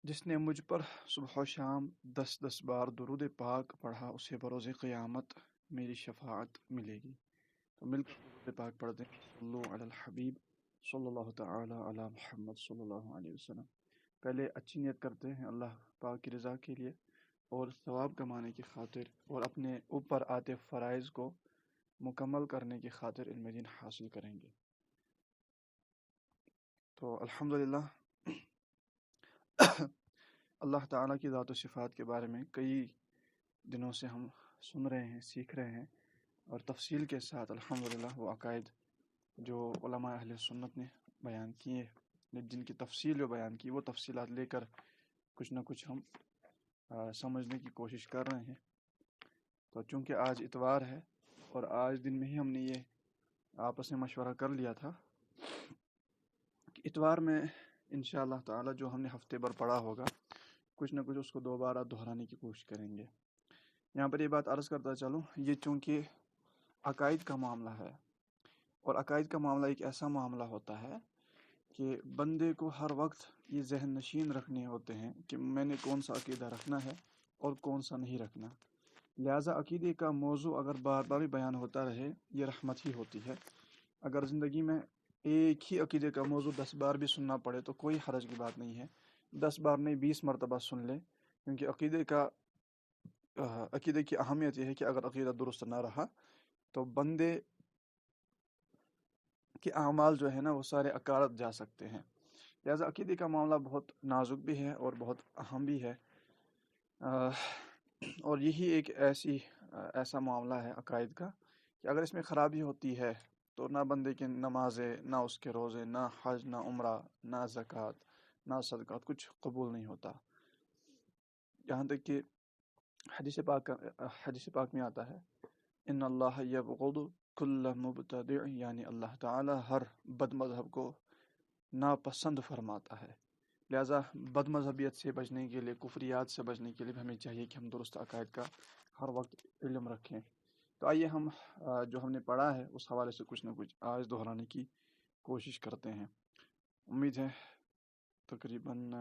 جس نے مجھ پر صبح و شام 10 بار درود پاک پڑھا اسے بروز قیامت میری شفاعت ملے گی۔ تو مل کر درود پاک پڑھتے ہیں۔ صلو علی الحبیب صلی اللہ تعالی علی محمد صلی اللہ علیہ وسلم۔ پہلے اچھی نیت کرتے ہیں اللہ پاک کی رضا کے لیے اور ثواب کمانے کی خاطر اور اپنے اوپر آتے فرائض کو مکمل کرنے کی خاطر علم دین حاصل کریں گے۔ تو الحمدللہ اللہ تعالیٰ کی ذات و صفات کے بارے میں کئی دنوں سے ہم سن رہے ہیں، سیکھ رہے ہیں، اور تفصیل کے ساتھ الحمدللہ وہ عقائد جو علماء اہل سنت نے بیان کیے، جن کی تفصیل جو بیان کی، وہ تفصیلات لے کر کچھ نہ کچھ ہم سمجھنے کی کوشش کر رہے ہیں۔ تو چونکہ آج اتوار ہے اور آج دن میں ہی ہم نے یہ آپس میں مشورہ کر لیا تھا کہ اتوار میں انشاءاللہ تعالی جو ہم نے ہفتے بھر پڑھا ہوگا کچھ نہ کچھ اس کو دوبارہ دہرانے کی کوشش کریں گے۔ یہاں پر یہ بات عرض کرتا چلوں، یہ چونکہ عقائد کا معاملہ ہے اور عقائد کا معاملہ ایک ایسا معاملہ ہوتا ہے کہ بندے کو ہر وقت یہ ذہن نشین رکھنے ہوتے ہیں کہ میں نے کون سا عقیدہ رکھنا ہے اور کون سا نہیں رکھنا۔ لہٰذا عقیدے کا موضوع اگر بار بار بھی بیان ہوتا رہے یہ رحمت ہی ہوتی ہے۔ اگر زندگی میں ایک ہی عقیدے کا موضوع 10 بار بھی سننا پڑے تو کوئی حرج کی بات نہیں ہے، 10 بار نہیں 20 مرتبہ سن لے، کیونکہ عقیدے کی اہمیت یہ ہے کہ اگر عقیدہ درست نہ رہا تو بندے کے اعمال جو ہے نا وہ سارے اکارت جا سکتے ہیں۔ لہٰذا عقیدے کا معاملہ بہت نازک بھی ہے اور بہت اہم بھی ہے، اور یہی ایک ایسا معاملہ ہے عقائد کا کہ اگر اس میں خرابی ہوتی ہے تو نہ بندے کی نمازیں، نہ اس کے روزے، نہ حج، نہ عمرہ، نہ زکوٰۃ، نہ صدقات کچھ قبول نہیں ہوتا۔ یہاں تک کہ حدیث پاک میں آتا ہے ان اللہ یبغض کل مبتدع، یعنی اللہ تعالی ہر بد مذہب کو ناپسند فرماتا ہے۔ لہٰذا بد مذہبیت سے بچنے کے لیے، کفریات سے بچنے کے لیے ہمیں چاہیے کہ ہم درست عقائد کا ہر وقت علم رکھیں۔ تو آئیے ہم جو ہم نے پڑھا ہے اس حوالے سے کچھ نہ کچھ آج دہرانے کی کوشش کرتے ہیں۔ امید ہے تقریباً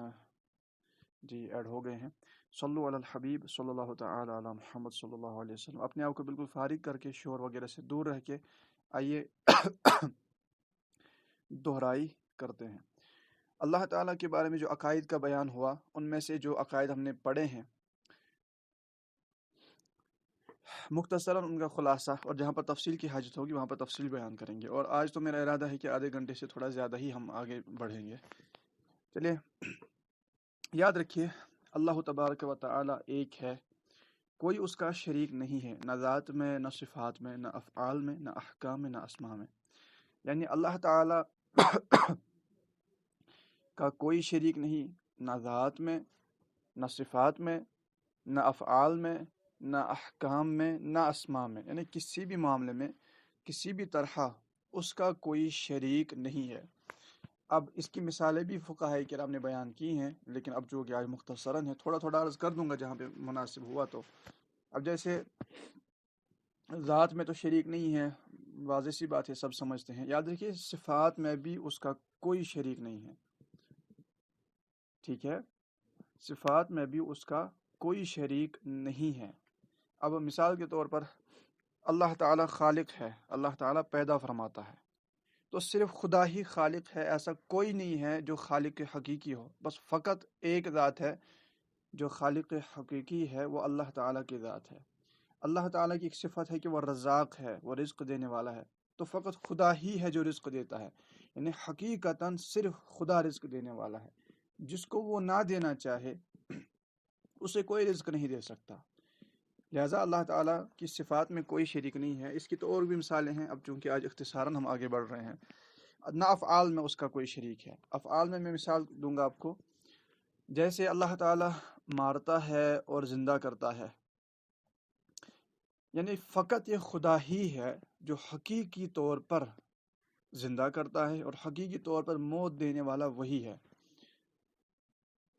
ایڈ ہو گئے ہیں۔ صلو علی الحبیب صلی اللہ تعالی علی محمد صلی اللہ علیہ وسلم۔ اپنے آپ کو بالکل فارغ کر کے، شور وغیرہ سے دور رہ کے آئیے دہرائی کرتے ہیں۔ اللہ تعالیٰ کے بارے میں جو عقائد کا بیان ہوا، ان میں سے جو عقائد ہم نے پڑھے ہیں مختصراً ان کا خلاصہ، اور جہاں پر تفصیل کی حاجت ہوگی وہاں پر تفصیل بیان کریں گے۔ اور آج تو میرا ارادہ ہے کہ آدھے گھنٹے سے تھوڑا زیادہ ہی ہم آگے بڑھیں گے۔ چلیے، یاد رکھیے اللہ تبارک و تعالی ایک ہے، کوئی اس کا شریک نہیں ہے، نہ ذات میں، نہ صفات میں، نہ افعال میں، نہ احکام میں، نہ اسماء میں۔ یعنی اللہ تعالی کا کوئی شریک نہیں، نہ ذات میں، نہ صفات میں، نہ افعال میں، نہ احکام میں، نہ اسماء میں، یعنی کسی بھی معاملے میں کسی بھی طرح اس کا کوئی شریک نہیں ہے۔ اب اس کی مثالیں بھی فقہاء کرام نے بیان کی ہیں، لیکن اب جو کہ آج مختصراً ہے، تھوڑا تھوڑا عرض کر دوں گا جہاں پہ مناسب ہوا تو۔ اب جیسے ذات میں تو شریک نہیں ہے، واضح سی بات ہے، سب سمجھتے ہیں۔ یاد رکھیے صفات میں بھی اس کا کوئی شریک نہیں ہے، ٹھیک ہے؟ صفات میں بھی اس کا کوئی شریک نہیں ہے۔ اب مثال کے طور پر اللہ تعالیٰ خالق ہے، اللہ تعالیٰ پیدا فرماتا ہے، تو صرف خدا ہی خالق ہے، ایسا کوئی نہیں ہے جو خالق حقیقی ہو۔ بس فقط ایک ذات ہے جو خالق حقیقی ہے، وہ اللہ تعالیٰ کی ذات ہے۔ اللہ تعالیٰ کی ایک صفت ہے کہ وہ رزاق ہے، وہ رزق دینے والا ہے، تو فقط خدا ہی ہے جو رزق دیتا ہے، یعنی حقیقتاً صرف خدا رزق دینے والا ہے۔ جس کو وہ نہ دینا چاہے اسے کوئی رزق نہیں دے سکتا۔ لہٰذا اللہ تعالیٰ کی صفات میں کوئی شریک نہیں ہے۔ اس کی تو اور بھی مثالیں ہیں، اب چونکہ آج اختصاراً ہم آگے بڑھ رہے ہیں۔ نہ افعال میں اس کا کوئی شریک ہے۔ افعال میں مثال دوں گا آپ کو، جیسے اللہ تعالیٰ مارتا ہے اور زندہ کرتا ہے، یعنی فقط یہ خدا ہی ہے جو حقیقی طور پر زندہ کرتا ہے اور حقیقی طور پر موت دینے والا وہی ہے۔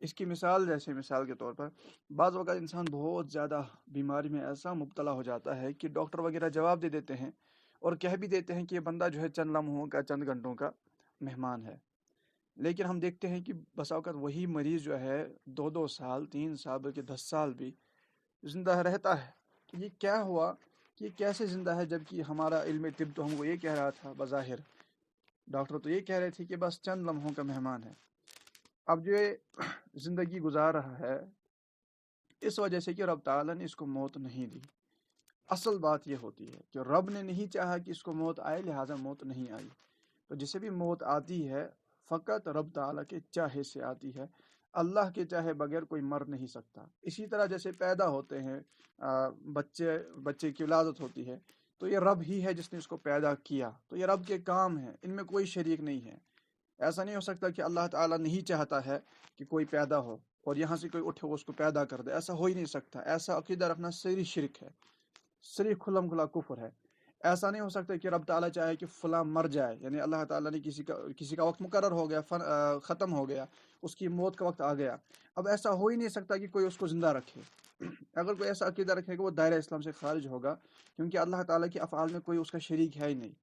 اس کی مثال جیسے مثال کے طور پر بعض اوقات انسان بہت زیادہ بیماری میں ایسا مبتلا ہو جاتا ہے کہ ڈاکٹر وغیرہ جواب دے دیتے ہیں اور کہہ بھی دیتے ہیں کہ یہ بندہ جو ہے چند لمحوں کا، چند گھنٹوں کا مہمان ہے، لیکن ہم دیکھتے ہیں کہ بسا اوقات وہی مریض جو ہے 2 2 سال 3 سال بلکہ 10 سال بھی زندہ رہتا ہے. کہ یہ کیا ہوا، کہ یہ کیسے زندہ ہے، جبکہ ہمارا علم طب تو ہم کو یہ کہہ رہا تھا، بظاہر ڈاکٹر تو یہ کہہ رہے تھے کہ بس چند لمحوں کا مہمان ہے. اب جو یہ زندگی گزار رہا ہے اس وجہ سے کہ رب تعالیٰ نے اس کو موت نہیں دی. اصل بات یہ ہوتی ہے کہ رب نے نہیں چاہا کہ اس کو موت آئے، لہٰذا موت نہیں آئی. تو جسے بھی موت آتی ہے فقط رب تعالیٰ کے چاہے سے آتی ہے. اللہ کے چاہے بغیر کوئی مر نہیں سکتا. اسی طرح جیسے پیدا ہوتے ہیں بچے کی ولادت ہوتی ہے تو یہ رب ہی ہے جس نے اس کو پیدا کیا، تو یہ رب کے کام ہیں، ان میں کوئی شریک نہیں ہے. ایسا نہیں ہو سکتا کہ اللہ تعالیٰ نہیں چاہتا ہے کہ کوئی پیدا ہو اور یہاں سے کوئی اٹھے اس کو پیدا کر دے. ایسا ہو ہی نہیں سکتا. ایسا عقیدہ رکھنا صریح شرک ہے، صریح کھلم کھلا کفر ہے. ایسا نہیں ہو سکتا کہ رب تعالیٰ چاہے کہ فلاں مر جائے، یعنی اللہ تعالیٰ نے کسی کا وقت مقرر ہو گیا، ختم ہو گیا، اس کی موت کا وقت آ گیا. اب ایسا ہو ہی نہیں سکتا کہ کوئی اس کو زندہ رکھے. اگر کوئی ایسا عقیدہ رکھے گا وہ دائرہ اسلام سے خارج ہوگا، کیونکہ اللہ تعالیٰ کے افعال میں کوئی اس کا شریک ہے ہی نہیں.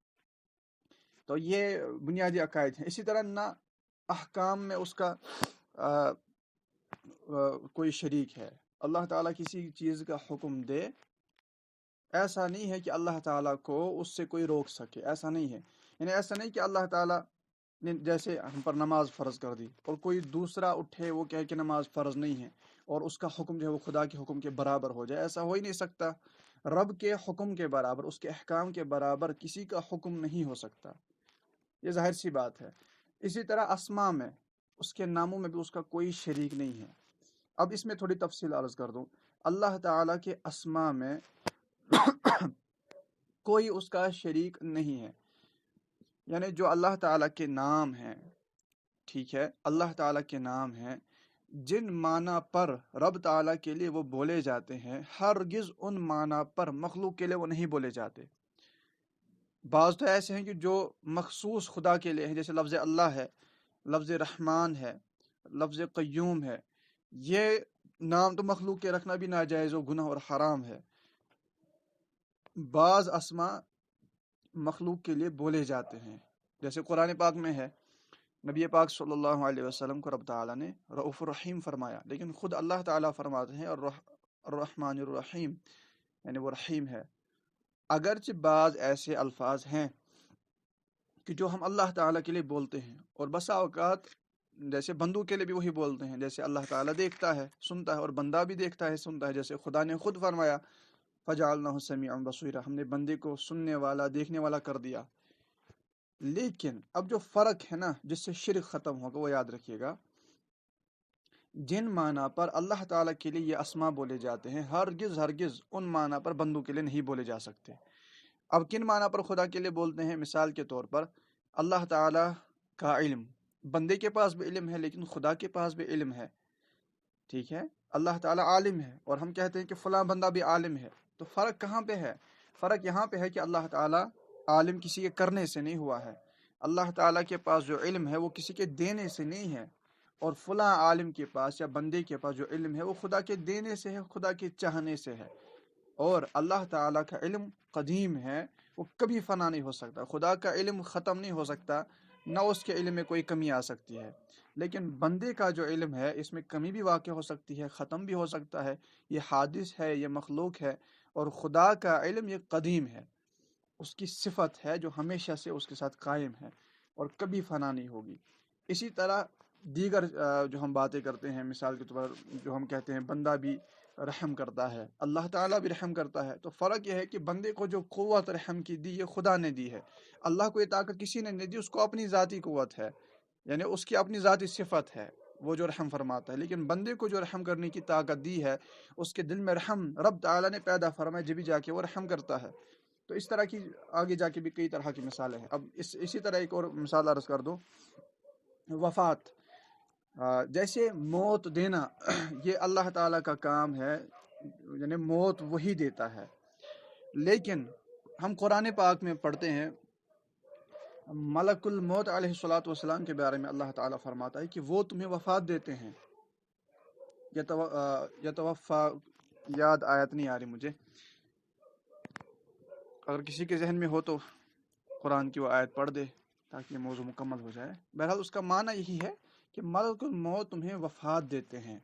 تو یہ بنیادی عقائد ہیں. اسی طرح نہ احکام میں اس کا کوئی شریک ہے. اللہ تعالیٰ کسی چیز کا حکم دے، ایسا نہیں ہے کہ اللہ تعالیٰ کو اس سے کوئی روک سکے. ایسا نہیں ہے. یعنی ایسا نہیں کہ اللہ تعالیٰ نے جیسے ہم پر نماز فرض کر دی اور کوئی دوسرا اٹھے وہ کہے کہ نماز فرض نہیں ہے اور اس کا حکم جو ہے وہ خدا کے حکم کے برابر ہو جائے. ایسا ہو ہی نہیں سکتا. رب کے حکم کے برابر، اس کے احکام کے برابر کسی کا حکم نہیں ہو سکتا. یہ ظاہر سی بات ہے. اسی طرح اسماء میں، اس کے ناموں میں بھی اس کا کوئی شریک نہیں ہے. اب اس میں تھوڑی تفصیل عرض کر دوں. اللہ تعالیٰ کے اسماء میں کوئی اس کا شریک نہیں ہے. یعنی جو اللہ تعالیٰ کے نام ہیں، ٹھیک ہے، اللہ تعالیٰ کے نام ہیں، جن معنی پر رب تعالیٰ کے لیے وہ بولے جاتے ہیں ہرگز ان معنی پر مخلوق کے لیے وہ نہیں بولے جاتے. بعض تو ایسے ہیں کہ جو مخصوص خدا کے لیے ہیں، جیسے لفظ اللہ ہے، لفظ رحمان ہے، لفظ قیوم ہے. یہ نام تو مخلوق کے رکھنا بھی ناجائز و گناہ اور حرام ہے. بعض اسماء مخلوق کے لیے بولے جاتے ہیں، جیسے قرآن پاک میں ہے. نبی پاک صلی اللہ علیہ وسلم کو رب تعالیٰ نے رؤوف الرحیم فرمایا، لیکن خود اللہ تعالیٰ فرماتے ہیں الرحمن الرحیم، یعنی وہ رحیم ہے. اگرچہ بعض ایسے الفاظ ہیں کہ جو ہم اللہ تعالیٰ کے لیے بولتے ہیں، اور بسا اوقات جیسے بندوں کے لیے بھی وہی بولتے ہیں. جیسے اللہ تعالیٰ دیکھتا ہے، سنتا ہے، اور بندہ بھی دیکھتا ہے، سنتا ہے. جیسے خدا نے خود فرمایا فجعلناہ سمیعا بصیرا، ہم نے بندے کو سننے والا، دیکھنے والا کر دیا. لیکن اب جو فرق ہے نا جس سے شرک ختم ہوگا وہ یاد رکھیے گا. جن معنی پر اللہ تعالیٰ کے لیے یہ اسماء بولے جاتے ہیں ہرگز ان معنی پر بندوں کے لیے نہیں بولے جا سکتے. اب کن معنی پر خدا کے لیے بولتے ہیں؟ مثال کے طور پر اللہ تعالیٰ کا علم، بندے کے پاس بھی علم ہے لیکن خدا کے پاس بھی علم ہے. ٹھیک ہے، اللہ تعالیٰ عالم ہے اور ہم کہتے ہیں کہ فلاں بندہ بھی عالم ہے. تو فرق کہاں پہ ہے؟ فرق یہاں پہ ہے کہ اللہ تعالیٰ عالم کسی کے کرنے سے نہیں ہوا ہے. اللہ تعالیٰ کے پاس جو علم ہے وہ کسی کے دینے سے نہیں ہے، اور فلاں عالم کے پاس یا بندے کے پاس جو علم ہے وہ خدا کے دینے سے ہے، خدا کے چاہنے سے ہے. اور اللہ تعالیٰ کا علم قدیم ہے، وہ کبھی فنا نہیں ہو سکتا. خدا کا علم ختم نہیں ہو سکتا، نہ اس کے علم میں کوئی کمی آ سکتی ہے. لیکن بندے کا جو علم ہے اس میں کمی بھی واقع ہو سکتی ہے، ختم بھی ہو سکتا ہے. یہ حادث ہے، یہ مخلوق ہے. اور خدا کا علم یہ قدیم ہے، اس کی صفت ہے جو ہمیشہ سے اس کے ساتھ قائم ہے اور کبھی فنا نہیں ہوگی. اسی طرح دیگر جو ہم باتیں کرتے ہیں، مثال کے طور پر جو ہم کہتے ہیں بندہ بھی رحم کرتا ہے، اللہ تعالیٰ بھی رحم کرتا ہے. تو فرق یہ ہے کہ بندے کو جو قوت رحم کی دی یہ خدا نے دی ہے. اللہ کو یہ طاقت کسی نے نہیں دی، اس کو اپنی ذاتی قوت ہے، یعنی اس کی اپنی ذاتی صفت ہے وہ جو رحم فرماتا ہے. لیکن بندے کو جو رحم کرنے کی طاقت دی ہے، اس کے دل میں رحم رب تعالیٰ نے پیدا فرمایا، جبھی جا کے وہ رحم کرتا ہے. تو اس طرح کی آگے جا کے بھی کئی طرح کی مثالیں ہیں. اب اسی طرح ایک اور مثال عرض کر دو. وفات، جیسے موت دینا یہ اللہ تعالیٰ کا کام ہے، یعنی موت وہی دیتا ہے. لیکن ہم قرآن پاک میں پڑھتے ہیں ملک الموت علیہ الصلوۃ والسلام کے بارے میں اللہ تعالیٰ فرماتا ہے کہ وہ تمہیں وفات دیتے ہیں. یتوفا، یاد آیت نہیں آ رہی مجھے، اگر کسی کے ذہن میں ہو تو قرآن کی وہ آیت پڑھ دے. تاکہ یہ موضوع مکمل ہو جائے. بہرحال اس کا معنی یہی ہے کہ ملک الموت تمہیں وفات دیتے ہیں.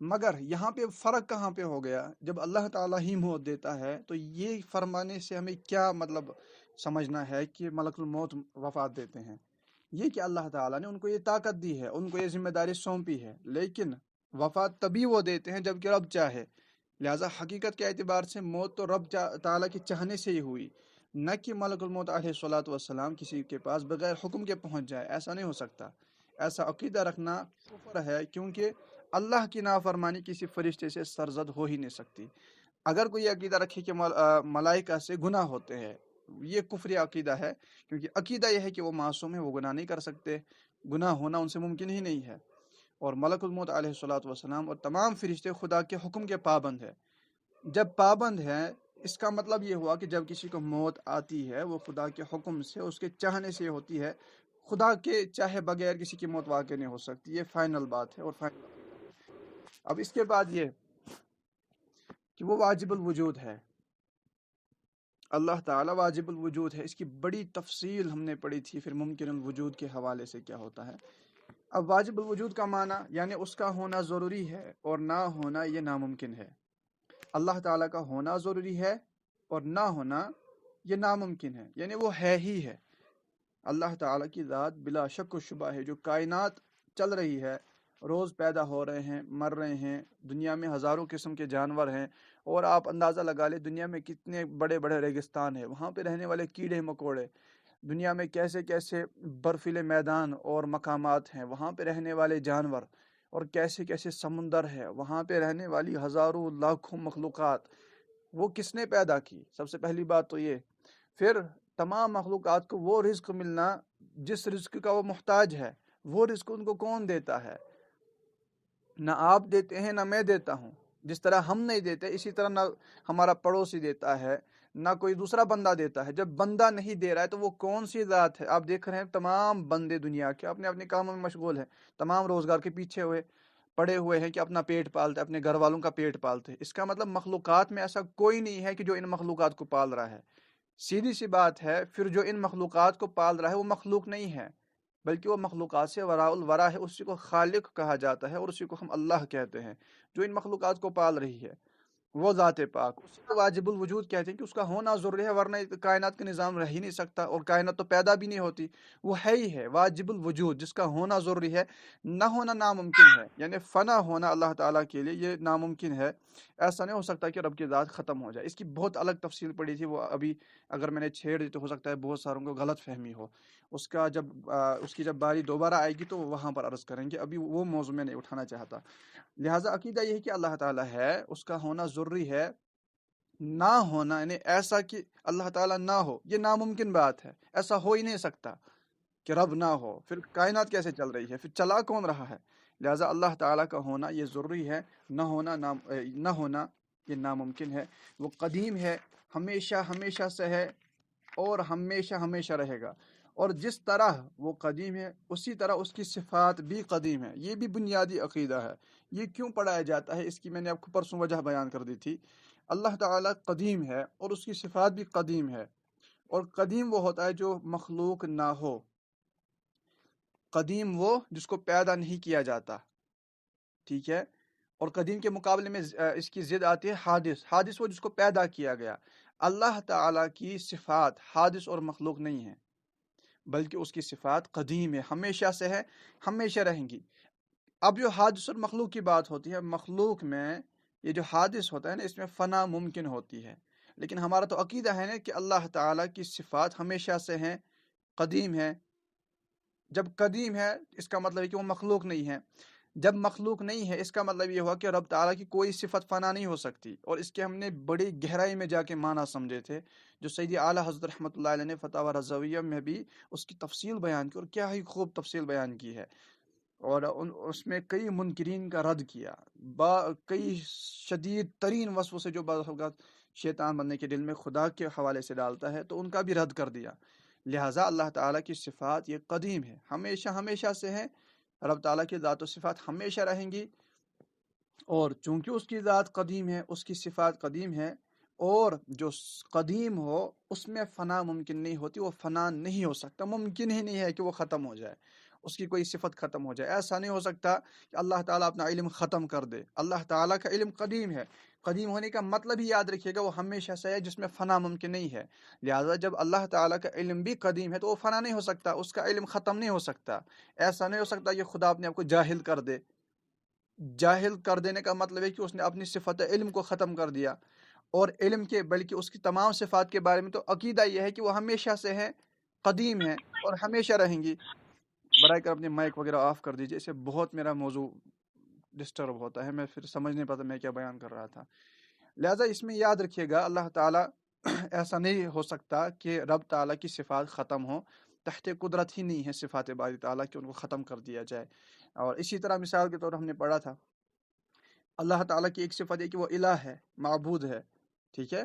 مگر یہاں پہ فرق کہاں پہ ہو گیا؟ جب اللہ تعالیٰ ہی موت دیتا ہے تو یہ فرمانے سے ہمیں کیا مطلب سمجھنا ہے کہ ملک الموت وفات دیتے ہیں؟ یہ کہ اللہ تعالیٰ نے ان کو یہ طاقت دی ہے، ان کو یہ ذمہ داری سونپی ہے، لیکن وفات تبھی وہ دیتے ہیں جب کہ رب چاہے. لہٰذا حقیقت کے اعتبار سے موت تو رب تعالیٰ کے چاہنے سے ہی ہوئی، نہ کہ ملک الموت علیہ الصلوۃ والسلام کسی کے پاس بغیر حکم کے پہنچ جائے. ایسا نہیں ہو سکتا. ایسا عقیدہ رکھنا کفر ہے، کیونکہ اللہ کی نافرمانی کسی فرشتے سے سرزد ہو ہی نہیں سکتی. اگر کوئی عقیدہ رکھے کہ ملائکہ سے گناہ ہوتے ہیں، یہ کفری عقیدہ ہے، کیونکہ عقیدہ یہ ہے کہ وہ معصوم ہے، وہ گناہ نہیں کر سکتے، گناہ ہونا ان سے ممکن ہی نہیں ہے. اور ملک الموت علیہ الصلوۃ والسلام اور تمام فرشتے خدا کے حکم کے پابند ہیں. جب پابند ہیں، اس کا مطلب یہ ہوا کہ جب کسی کو موت آتی ہے وہ خدا کے حکم سے، اس کے چاہنے سے ہوتی ہے. خدا کے چاہے بغیر کسی کی موت واقع نہیں ہو سکتی. یہ فائنل بات ہے. اور اب اس کے بعد یہ کہ وہ واجب الوجود ہے، اللہ تعالیٰ واجب الوجود ہے. اس کی بڑی تفصیل ہم نے پڑھی تھی. پھر ممکن الوجود کے حوالے سے کیا ہوتا ہے. اب واجب الوجود کا معنی یعنی اس کا ہونا ضروری ہے اور نہ ہونا یہ ناممکن ہے. اللہ تعالیٰ کا ہونا ضروری ہے اور نہ ہونا یہ ناممکن ہے، یعنی وہ ہے ہی ہے. اللہ تعالیٰ کی ذات بلا شک و شبہ ہے. جو کائنات چل رہی ہے، روز پیدا ہو رہے ہیں، مر رہے ہیں، دنیا میں ہزاروں قسم کے جانور ہیں، اور آپ اندازہ لگا لیں دنیا میں کتنے بڑے بڑے ریگستان ہیں، وہاں پہ رہنے والے کیڑے مکوڑے، دنیا میں کیسے کیسے برفیلے میدان اور مقامات ہیں، وہاں پہ رہنے والے جانور، اور کیسے کیسے سمندر ہے، وہاں پہ رہنے والی ہزاروں لاکھوں مخلوقات. وہ کس نے پیدا کی؟ سب سے پہلی بات تو یہ. پھر تمام مخلوقات کو وہ رزق ملنا جس رزق کا وہ محتاج ہے، وہ رزق ان کو کون دیتا ہے؟ نہ آپ دیتے ہیں، نہ میں دیتا ہوں. جس طرح ہم نہیں دیتے، اسی طرح نہ ہمارا پڑوسی دیتا ہے، نہ کوئی دوسرا بندہ دیتا ہے. جب بندہ نہیں دے رہا ہے تو وہ کون سی ذات ہے؟ آپ دیکھ رہے ہیں تمام بندے دنیا کے اپنے اپنے کاموں میں مشغول ہیں، تمام روزگار کے پیچھے پڑے ہوئے ہیں کہ اپنا پیٹ پالتے، اپنے گھر والوں کا پیٹ پالتے. اس کا مطلب مخلوقات میں ایسا کوئی نہیں ہے کہ جو ان مخلوقات کو پال رہا ہے. سیدھی سی بات ہے. پھر جو ان مخلوقات کو پال رہا ہے وہ مخلوق نہیں ہے، بلکہ وہ مخلوقات سے وراء الورا ہے. اسی کو خالق کہا جاتا ہے اور اسی کو ہم اللہ کہتے ہیں. جو ان مخلوقات کو پال رہی ہے وہ ذات پاک، اسی کو واجب الوجود کہتے ہیں کہ اس کا ہونا ضروری ہے، ورنہ کائنات کا نظام رہ ہی نہیں سکتا، اور کائنات تو پیدا بھی نہیں ہوتی. وہ ہے ہی ہے واجب الوجود، جس کا ہونا ضروری ہے، نہ ہونا ناممکن ہے. یعنی فنا ہونا اللہ تعالیٰ کے لیے یہ ناممکن ہے. ایسا نہیں ہو سکتا کہ رب کی ذات ختم ہو جائے. اس کی بہت الگ تفصیل پڑی تھی، وہ ابھی اگر میں نے چھیڑ دی تو ہو سکتا ہے بہت ساروں کو غلط فہمی ہو. اس کی جب باری دوبارہ آئے گی تو وہاں پر عرض کریں گے. ابھی وہ موضوع میں نہیں اٹھانا چاہتا. لہٰذا عقیدہ یہ ہے کہ اللہ تعالیٰ ہے، اس کا ہونا ضروری ہے. نہ ہونا یعنی ایسا کہ اللہ تعالیٰ نہ ہو، یہ ناممکن بات ہے. ایسا ہو ہی نہیں سکتا کہ رب نہ ہو. پھر کائنات کیسے چل رہی ہے؟ پھر چلا کون رہا ہے؟ لہٰذا اللہ تعالیٰ کا ہونا یہ ضروری ہے، نہ ہونا یہ ناممکن ہے. وہ قدیم ہے، ہمیشہ ہمیشہ سے ہے، اور ہمیشہ ہمیشہ رہے گا. اور جس طرح وہ قدیم ہے اسی طرح اس کی صفات بھی قدیم ہے. یہ بھی بنیادی عقیدہ ہے. یہ کیوں پڑھایا جاتا ہے؟ اس کی میں نے آپ کو پرسوں وجہ بیان کر دی تھی. اللہ تعالیٰ قدیم ہے اور اس کی صفات بھی قدیم ہے. اور قدیم وہ ہوتا ہے جو مخلوق نہ ہو. قدیم وہ جس کو پیدا نہیں کیا جاتا. ٹھیک ہے. اور قدیم کے مقابلے میں اس کی ضد آتی ہے حادث. حادث وہ جس کو پیدا کیا گیا. اللہ تعالیٰ کی صفات حادث اور مخلوق نہیں ہے، بلکہ اس کی صفات قدیم ہے، ہمیشہ سے ہے، ہمیشہ رہیں گی. اب جو حادث اور مخلوق کی بات ہوتی ہے، مخلوق میں یہ جو حادث ہوتا ہے نا، اس میں فنا ممکن ہوتی ہے. لیکن ہمارا تو عقیدہ ہے نا کہ اللہ تعالیٰ کی صفات ہمیشہ سے ہیں، قدیم ہے. جب قدیم ہے اس کا مطلب ہے کہ وہ مخلوق نہیں ہے. جب مخلوق نہیں ہے اس کا مطلب یہ ہوا کہ رب تعالیٰ کی کوئی صفت فنا نہیں ہو سکتی. اور اس کے ہم نے بڑی گہرائی میں جا کے معنی سمجھے تھے، جو سیدی اعلیٰ حضرت رحمۃ اللہ علیہ نے فتاوی رضویہ میں بھی اس کی تفصیل بیان کی، اور کیا ہی خوب تفصیل بیان کی ہے. اور اس میں کئی منکرین کا رد کیا، کئی شدید ترین وسوسے جو بعض اوقات شیطان بندے کے دل میں خدا کے حوالے سے ڈالتا ہے، تو ان کا بھی رد کر دیا. لہٰذا اللہ تعالیٰ کی صفات یہ قدیم ہے، ہمیشہ ہمیشہ سے ہے. رب تعالیٰ کی ذات و صفات ہمیشہ رہیں گی. اور چونکہ اس کی ذات قدیم ہے، اس کی صفات قدیم ہے، اور جو قدیم ہو اس میں فنا ممکن نہیں ہوتی، وہ فنا نہیں ہو سکتا، ممکن ہی نہیں ہے کہ وہ ختم ہو جائے، اس کی کوئی صفت ختم ہو جائے۔ ایسا نہیں ہو سکتا کہ اللہ تعالیٰ اپنا علم ختم کر دے۔ اللہ تعالیٰ کا علم قدیم ہے، قدیم ہونے کا مطلب ہی یاد رکھیے گا وہ ہمیشہ سے ہے، جس میں فنا ممکن نہیں ہے۔ لہٰذا جب اللہ تعالیٰ کا علم بھی قدیم ہے تو وہ فنا نہیں ہو سکتا، اس کا علم ختم نہیں ہو سکتا۔ ایسا نہیں ہو سکتا کہ خدا اپنے آپ کو جاہل کر دے۔ جاہل کر دینے کا مطلب ہے کہ اس نے اپنی صفت علم کو ختم کر دیا، اور علم کے بلکہ اس کی تمام صفات کے بارے میں تو عقیدہ یہ ہے کہ وہ ہمیشہ سے ہیں، قدیم ہیں اور ہمیشہ رہیں گی۔ برائے کر اپنے مائک وغیرہ آف کر دیجیے، اسے بہت میرا موضوع ڈسٹرب ہوتا ہے، میں پھر سمجھ نہیں پاتا میں کیا بیان کر رہا تھا۔ لہٰذا اس میں یاد رکھیے گا اللہ تعالیٰ ایسا نہیں ہو سکتا کہ رب تعالیٰ کی صفات ختم ہوں، تحت قدرت ہی نہیں ہے صفات باری تعالیٰ کہ ان کو ختم کر دیا جائے۔ اور اسی طرح مثال کے طور ہم نے پڑھا تھا اللہ تعالیٰ کی ایک صفت ہے کہ وہ الہ ہے، معبود ہے، ٹھیک ہے؟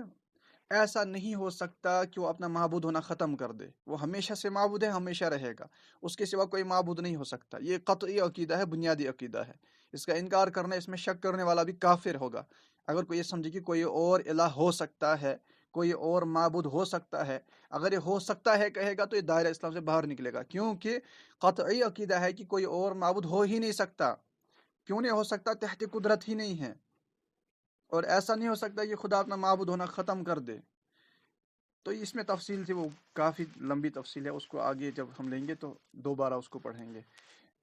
ایسا نہیں ہو سکتا کہ وہ اپنا معبود ہونا ختم کر دے، وہ ہمیشہ سے معبود ہے، ہمیشہ رہے گا، اس کے سوا کوئی معبود نہیں ہو سکتا۔ یہ قطعی عقیدہ ہے، بنیادی عقیدہ ہے، اس کا انکار کرنا، اس میں شک کرنے والا بھی کافر ہوگا۔ اگر کوئی یہ سمجھے کہ کوئی اور الہ ہو سکتا ہے، کوئی اور معبود ہو سکتا ہے، اگر یہ ہو سکتا ہے کہے گا تو یہ دائرہ اسلام سے باہر نکلے گا، کیونکہ قطعی عقیدہ ہے کہ کوئی اور معبود ہو ہی نہیں سکتا۔ کیوں نہیں ہو سکتا؟ تحت قدرت ہی نہیں ہے، اور ایسا نہیں ہو سکتا کہ خدا اپنا معبود ہونا ختم کر دے۔ تو اس میں تفصیل تھی، وہ کافی لمبی تفصیل ہے، اس کو آگے جب ہم لیں گے تو دوبارہ اس کو پڑھیں گے۔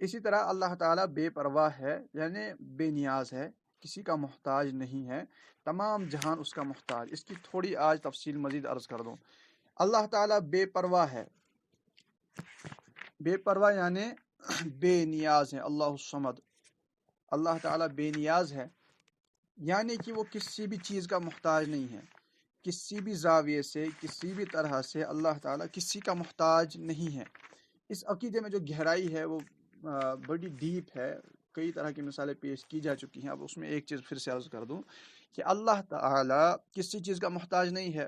اسی طرح اللہ تعالیٰ بے پرواہ ہے، یعنی بے نیاز ہے، کسی کا محتاج نہیں ہے، تمام جہان اس کا محتاج۔ اس کی تھوڑی آج تفصیل مزید عرض کر دوں۔ اللہ تعالیٰ بے پرواہ ہے، بے پرواہ یعنی بے نیاز ہے۔ اللہ الصمد، اللہ تعالیٰ بے نیاز ہے، یعنی کہ وہ کسی بھی چیز کا محتاج نہیں ہے، کسی بھی زاویے سے، کسی بھی طرح سے اللہ تعالیٰ کسی کا محتاج نہیں ہے۔ اس عقیدے میں جو گہرائی ہے وہ بڑی ڈیپ ہے، کئی طرح کی مثالیں پیش کی جا چکی ہیں۔ اب اس میں ایک چیز پھر سے عرض کر دوں کہ اللہ تعالیٰ کسی چیز کا محتاج نہیں ہے،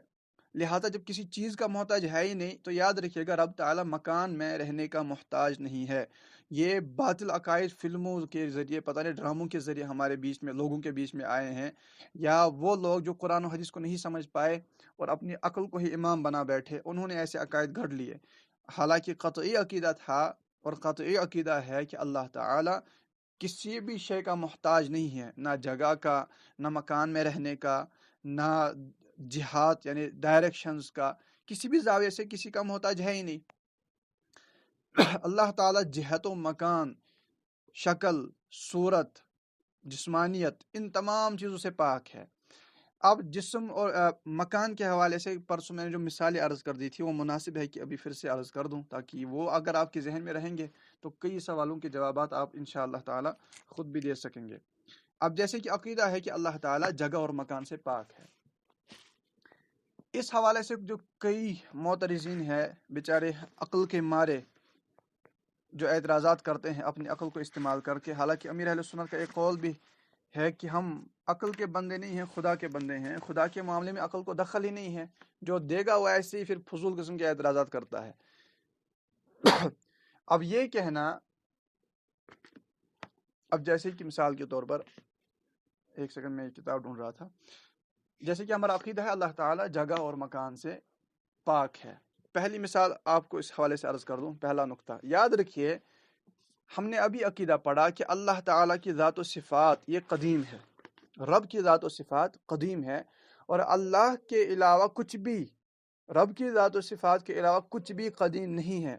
لہٰذا جب کسی چیز کا محتاج ہے ہی نہیں تو یاد رکھیے گا رب تعالیٰ مکان میں رہنے کا محتاج نہیں ہے۔ یہ باطل عقائد فلموں کے ذریعے، پتہ نہیں ڈراموں کے ذریعے ہمارے بیچ میں، لوگوں کے بیچ میں آئے ہیں، یا وہ لوگ جو قرآن و حدیث کو نہیں سمجھ پائے اور اپنی عقل کو ہی امام بنا بیٹھے، انہوں نے ایسے عقائد گھڑ لیے۔ حالانکہ قطعی عقیدہ تھا اور قطعی عقیدہ ہے کہ اللہ تعالیٰ کسی بھی شے کا محتاج نہیں ہے، نہ جگہ کا، نہ مکان میں رہنے کا، نہ جہات یعنی ڈائریکشنز کا، کسی بھی زاویے سے کسی کا محتاج ہے ہی نہیں۔ اللہ تعالیٰ جہت و مکان، شکل، صورت، جسمانیت، ان تمام چیزوں سے پاک ہے۔ اب جسم اور مکان کے حوالے سے پرسوں میں نے جو مثالیں عرض کر دی تھی وہ مناسب ہے کہ ابھی پھر سے عرض کر دوں، تاکہ وہ اگر آپ کے ذہن میں رہیں گے تو کئی سوالوں کے جوابات آپ انشاءاللہ تعالی خود بھی دے سکیں گے۔ اب جیسے کہ عقیدہ ہے کہ اللہ تعالیٰ جگہ اور مکان سے پاک ہے، اس حوالے سے جو کئی معترضین ہیں بیچارے عقل کے مارے جو اعتراضات کرتے ہیں اپنی عقل کو استعمال کر کے، حالانکہ امیر اہل سنت کا ایک قول بھی ہے کہ ہم عقل کے بندے نہیں ہیں، خدا کے بندے ہیں، خدا کے معاملے میں عقل کو دخل ہی نہیں ہے، جو دے گا وہ ایسے ہی پھر فضول قسم کے اعتراضات کرتا ہے۔ اب یہ کہنا، اب جیسے کہ مثال کے طور پر، ایک سیکنڈ میں کتاب ڈھونڈ رہا تھا، جیسے کہ ہمارا عقیدہ ہے اللہ تعالیٰ جگہ اور مکان سے پاک ہے۔ پہلی مثال آپ کو اس حوالے سے عرض کر دوں، پہلا نقطہ یاد رکھیے، ہم نے ابھی عقیدہ پڑھا کہ اللہ تعالیٰ کی ذات و صفات یہ قدیم ہے، رب کی ذات و صفات قدیم ہے، اور اللہ کے علاوہ کچھ بھی، رب کی ذات و صفات کے علاوہ کچھ بھی قدیم نہیں ہے۔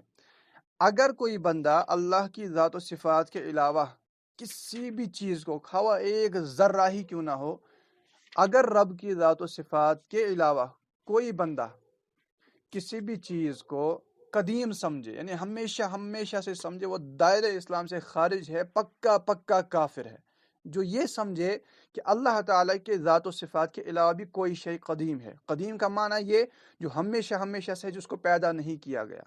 اگر کوئی بندہ اللہ کی ذات و صفات کے علاوہ کسی بھی چیز کو، خواہ ایک ذرہ ہی کیوں نہ ہو، اگر رب کی ذات و صفات کے علاوہ کوئی بندہ کسی بھی چیز کو قدیم سمجھے، یعنی ہمیشہ سے سمجھے، وہ دائرہ اسلام سے خارج ہے، پکا کافر ہے۔ جو یہ سمجھے کہ اللہ تعالیٰ کے ذات و صفات کے علاوہ بھی کوئی شے قدیم ہے، قدیم کا معنی یہ جو ہمیشہ سے ہے، جس کو پیدا نہیں کیا گیا۔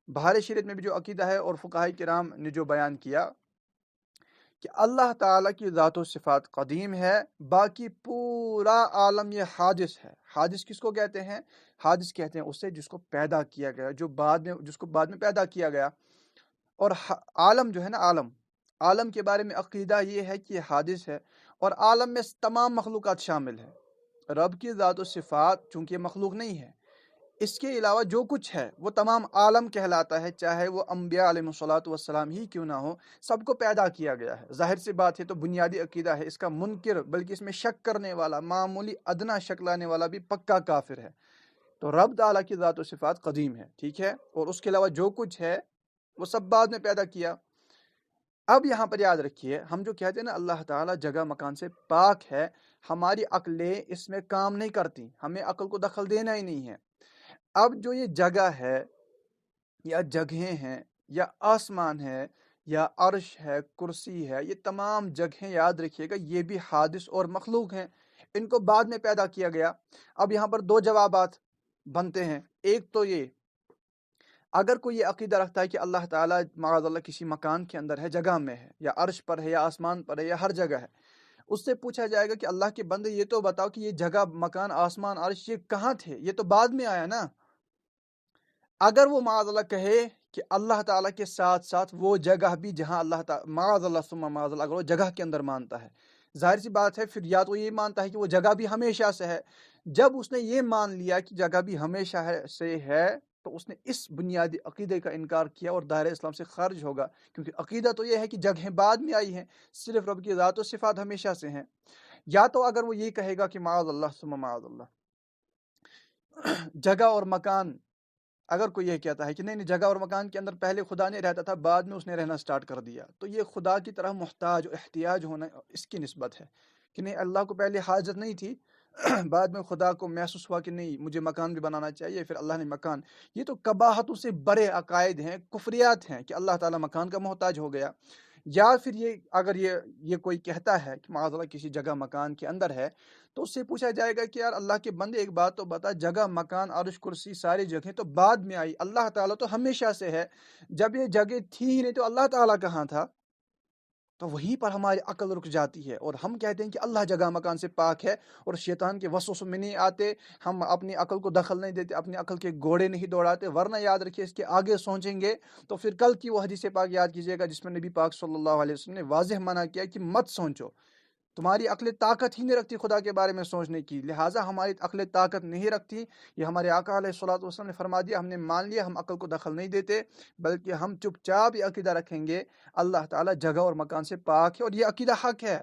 بہار شریعت میں بھی جو عقیدہ ہے اور فقہاء کرام نے جو بیان کیا کہ اللہ تعالیٰ کی ذات و صفات قدیم ہے، باقی پورا عالم یہ حادث ہے۔ حادث کس کو کہتے ہیں؟ حادث کہتے ہیں اسے جس کو پیدا کیا گیا، جس کو بعد میں پیدا کیا گیا۔ اور عالم جو ہے نا، عالم کے بارے میں عقیدہ یہ ہے کہ یہ حادث ہے، اور عالم میں تمام مخلوقات شامل ہے، رب کی ذات و صفات چونکہ مخلوق نہیں ہے، اس کے علاوہ جو کچھ ہے وہ تمام عالم کہلاتا ہے، چاہے وہ انبیاء علیہ الصلوۃ والسلام ہی کیوں نہ ہو، سب کو پیدا کیا گیا ہے۔ ظاہر سی بات ہے، تو بنیادی عقیدہ ہے، اس کا منکر بلکہ اس میں شک کرنے والا، معمولی ادنا شک لانے والا بھی پکا کافر ہے۔ تو رب تعالیٰ کی ذات و صفات قدیم ہے، ٹھیک ہے، اور اس کے علاوہ جو کچھ ہے وہ سب بعد میں پیدا کیا۔ اب یہاں پر یاد رکھیے، ہم جو کہتے ہیں نا اللہ تعالیٰ جگہ مکان سے پاک ہے، ہماری عقلیں اس میں کام نہیں کرتی، ہمیں عقل کو دخل دینا ہی نہیں ہے۔ اب جو یہ جگہ ہے یا جگہیں ہیں یا آسمان ہے یا عرش ہے، کرسی ہے، یہ تمام جگہیں یاد رکھیے گا یہ بھی حادث اور مخلوق ہیں، ان کو بعد میں پیدا کیا گیا۔ اب یہاں پر دو جوابات بنتے ہیں، ایک تو یہ، اگر کوئی یہ عقیدہ رکھتا ہے کہ اللہ تعالیٰ معاذ اللہ کسی مکان کے اندر ہے، جگہ میں ہے، یا عرش پر ہے یا آسمان پر ہے یا ہر جگہ ہے، اس سے پوچھا جائے گا کہ اللہ کے بندے یہ تو بتاؤ کہ یہ جگہ مکان آسمان عرش یہ کہاں تھے، یہ تو بعد میں آیا نا۔ اگر وہ معاذ اللہ کہے کہ اللہ تعالیٰ کے ساتھ ساتھ وہ جگہ بھی جہاں اللہ تعالیٰ معاذ اللہ ثم معاذ اللہ، اگر وہ جگہ کے اندر مانتا ہے، ظاہر سی بات ہے پھر یا تو یہ مانتا ہے کہ وہ جگہ بھی ہمیشہ سے ہے۔ جب اس نے یہ مان لیا کہ جگہ بھی ہمیشہ سے ہے تو اس نے اس بنیادی عقیدے کا انکار کیا اور دائرہ اسلام سے خارج ہوگا، کیونکہ عقیدہ تو یہ ہے کہ جگہیں بعد میں آئی ہیں، صرف رب کی ذات و صفات ہمیشہ سے ہیں۔ یا تو اگر وہ یہ کہے گا کہ معاذ اللہ ثم معاذ اللہ، جگہ اور مکان، اگر کوئی یہ کہتا ہے کہ نہیں جگہ اور مکان کے اندر پہلے خدا نہیں رہتا تھا، بعد میں اس نے رہنا سٹارٹ کر دیا، تو یہ خدا کی طرح محتاج و احتیاج ہونا اس کی نسبت ہے کہ نہیں اللہ کو پہلے حاجت نہیں تھی، بعد میں خدا کو محسوس ہوا کہ نہیں مجھے مکان بھی بنانا چاہیے، پھر اللہ نے مکان۔ یہ تو قباحتوں سے بڑے عقائد ہیں، کفریات ہیں کہ اللہ تعالیٰ مکان کا محتاج ہو گیا۔ یا پھر یہ اگر یہ کوئی کہتا ہے کہ معاذ اللہ کسی جگہ مکان کے اندر ہے، تو اس سے پوچھا جائے گا کہ یار اللہ کے بندے ایک بات تو بتا، جگہ مکان عرش کرسی ساری جگہیں تو بعد میں آئی، اللہ تعالیٰ تو ہمیشہ سے ہے، جب یہ جگہ تھی ہی نہیں تو اللہ تعالیٰ کہاں تھا؟ تو وہیں پر ہماری عقل رک جاتی ہے اور ہم کہتے ہیں کہ اللہ جگہ مکان سے پاک ہے اور شیطان کے وسوسوں میں نہیں آتے، ہم اپنی عقل کو دخل نہیں دیتے، اپنی عقل کے گھوڑے نہیں دوڑاتے، ورنہ یاد رکھیے اس کے آگے سوچیں گے تو پھر کل کی وہ حدیث پاک یاد کیجیے گا جس میں نبی پاک صلی اللہ علیہ وسلم نے واضح منع کیا کہ مت سوچو، تمہاری عقل طاقت ہی نہیں رکھتی خدا کے بارے میں سوچنے کی، لہٰذا ہماری عقل طاقت نہیں رکھتی، یہ ہمارے آقا علیہ الصلوۃ والسلام نے فرما دیا، ہم نے مان لیا، ہم عقل کو دخل نہیں دیتے، بلکہ ہم چپ چاپ یہ عقیدہ رکھیں گے اللہ تعالیٰ جگہ اور مکان سے پاک ہے، اور یہ عقیدہ حق ہے،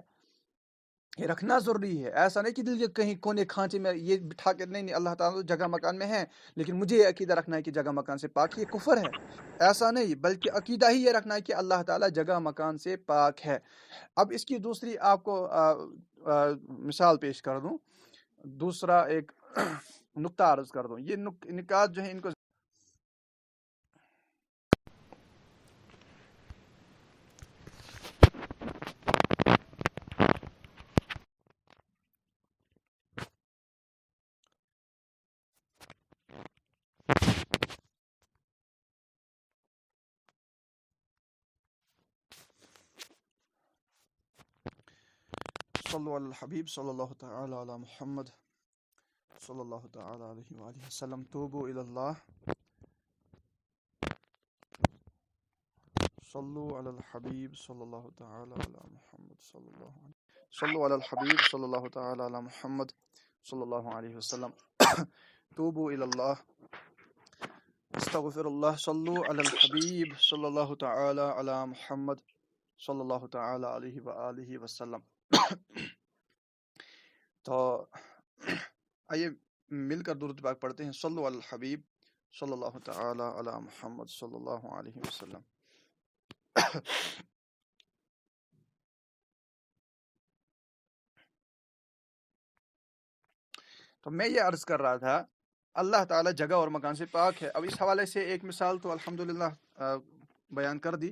یہ رکھنا ضروری ہے۔ ایسا نہیں کہ دل کے کہیں کونے کھانچے میں یہ بٹھا کے نہیں اللہ تعالیٰ جگہ مکان میں ہے لیکن مجھے یہ عقیدہ رکھنا ہے کہ جگہ مکان سے پاک، یہ کفر ہے، ایسا نہیں، بلکہ عقیدہ ہی یہ رکھنا ہے کہ اللہ تعالیٰ جگہ مکان سے پاک ہے۔ اب اس کی دوسری آپ کو مثال پیش کر دوں، دوسرا ایک نقطہ عرض کر دوں، یہ نکات جو ہیں ان کو صلو علی الحبیب صلی اللہ تعالی علی محمد صلی اللہ تعالی علیہ وآلہ وسلم، توبو الی اللہ، صلو علی الحبیب صلی اللہ تعالی علی محمد صلی اللہ علیہ، صلو علی الحبیب صلی اللہ تعالی علی محمد صلی اللہ علیہ وسلم، توبو الی اللہ، استغفر اللہ، صلو علی الحبیب صلی اللہ تعالی علی محمد صلی اللہ تعالی علیہ وآلہ وسلم۔ تو آئیے مل کر درود پاک پڑھتے ہیں، صلو علی الحبیب صلی اللہ تعالی علی محمد صلی اللہ علیہ وسلم۔ تو میں یہ عرض کر رہا تھا اللہ تعالیٰ جگہ اور مکان سے پاک ہے۔ اب اس حوالے سے ایک مثال تو الحمدللہ بیان کر دی،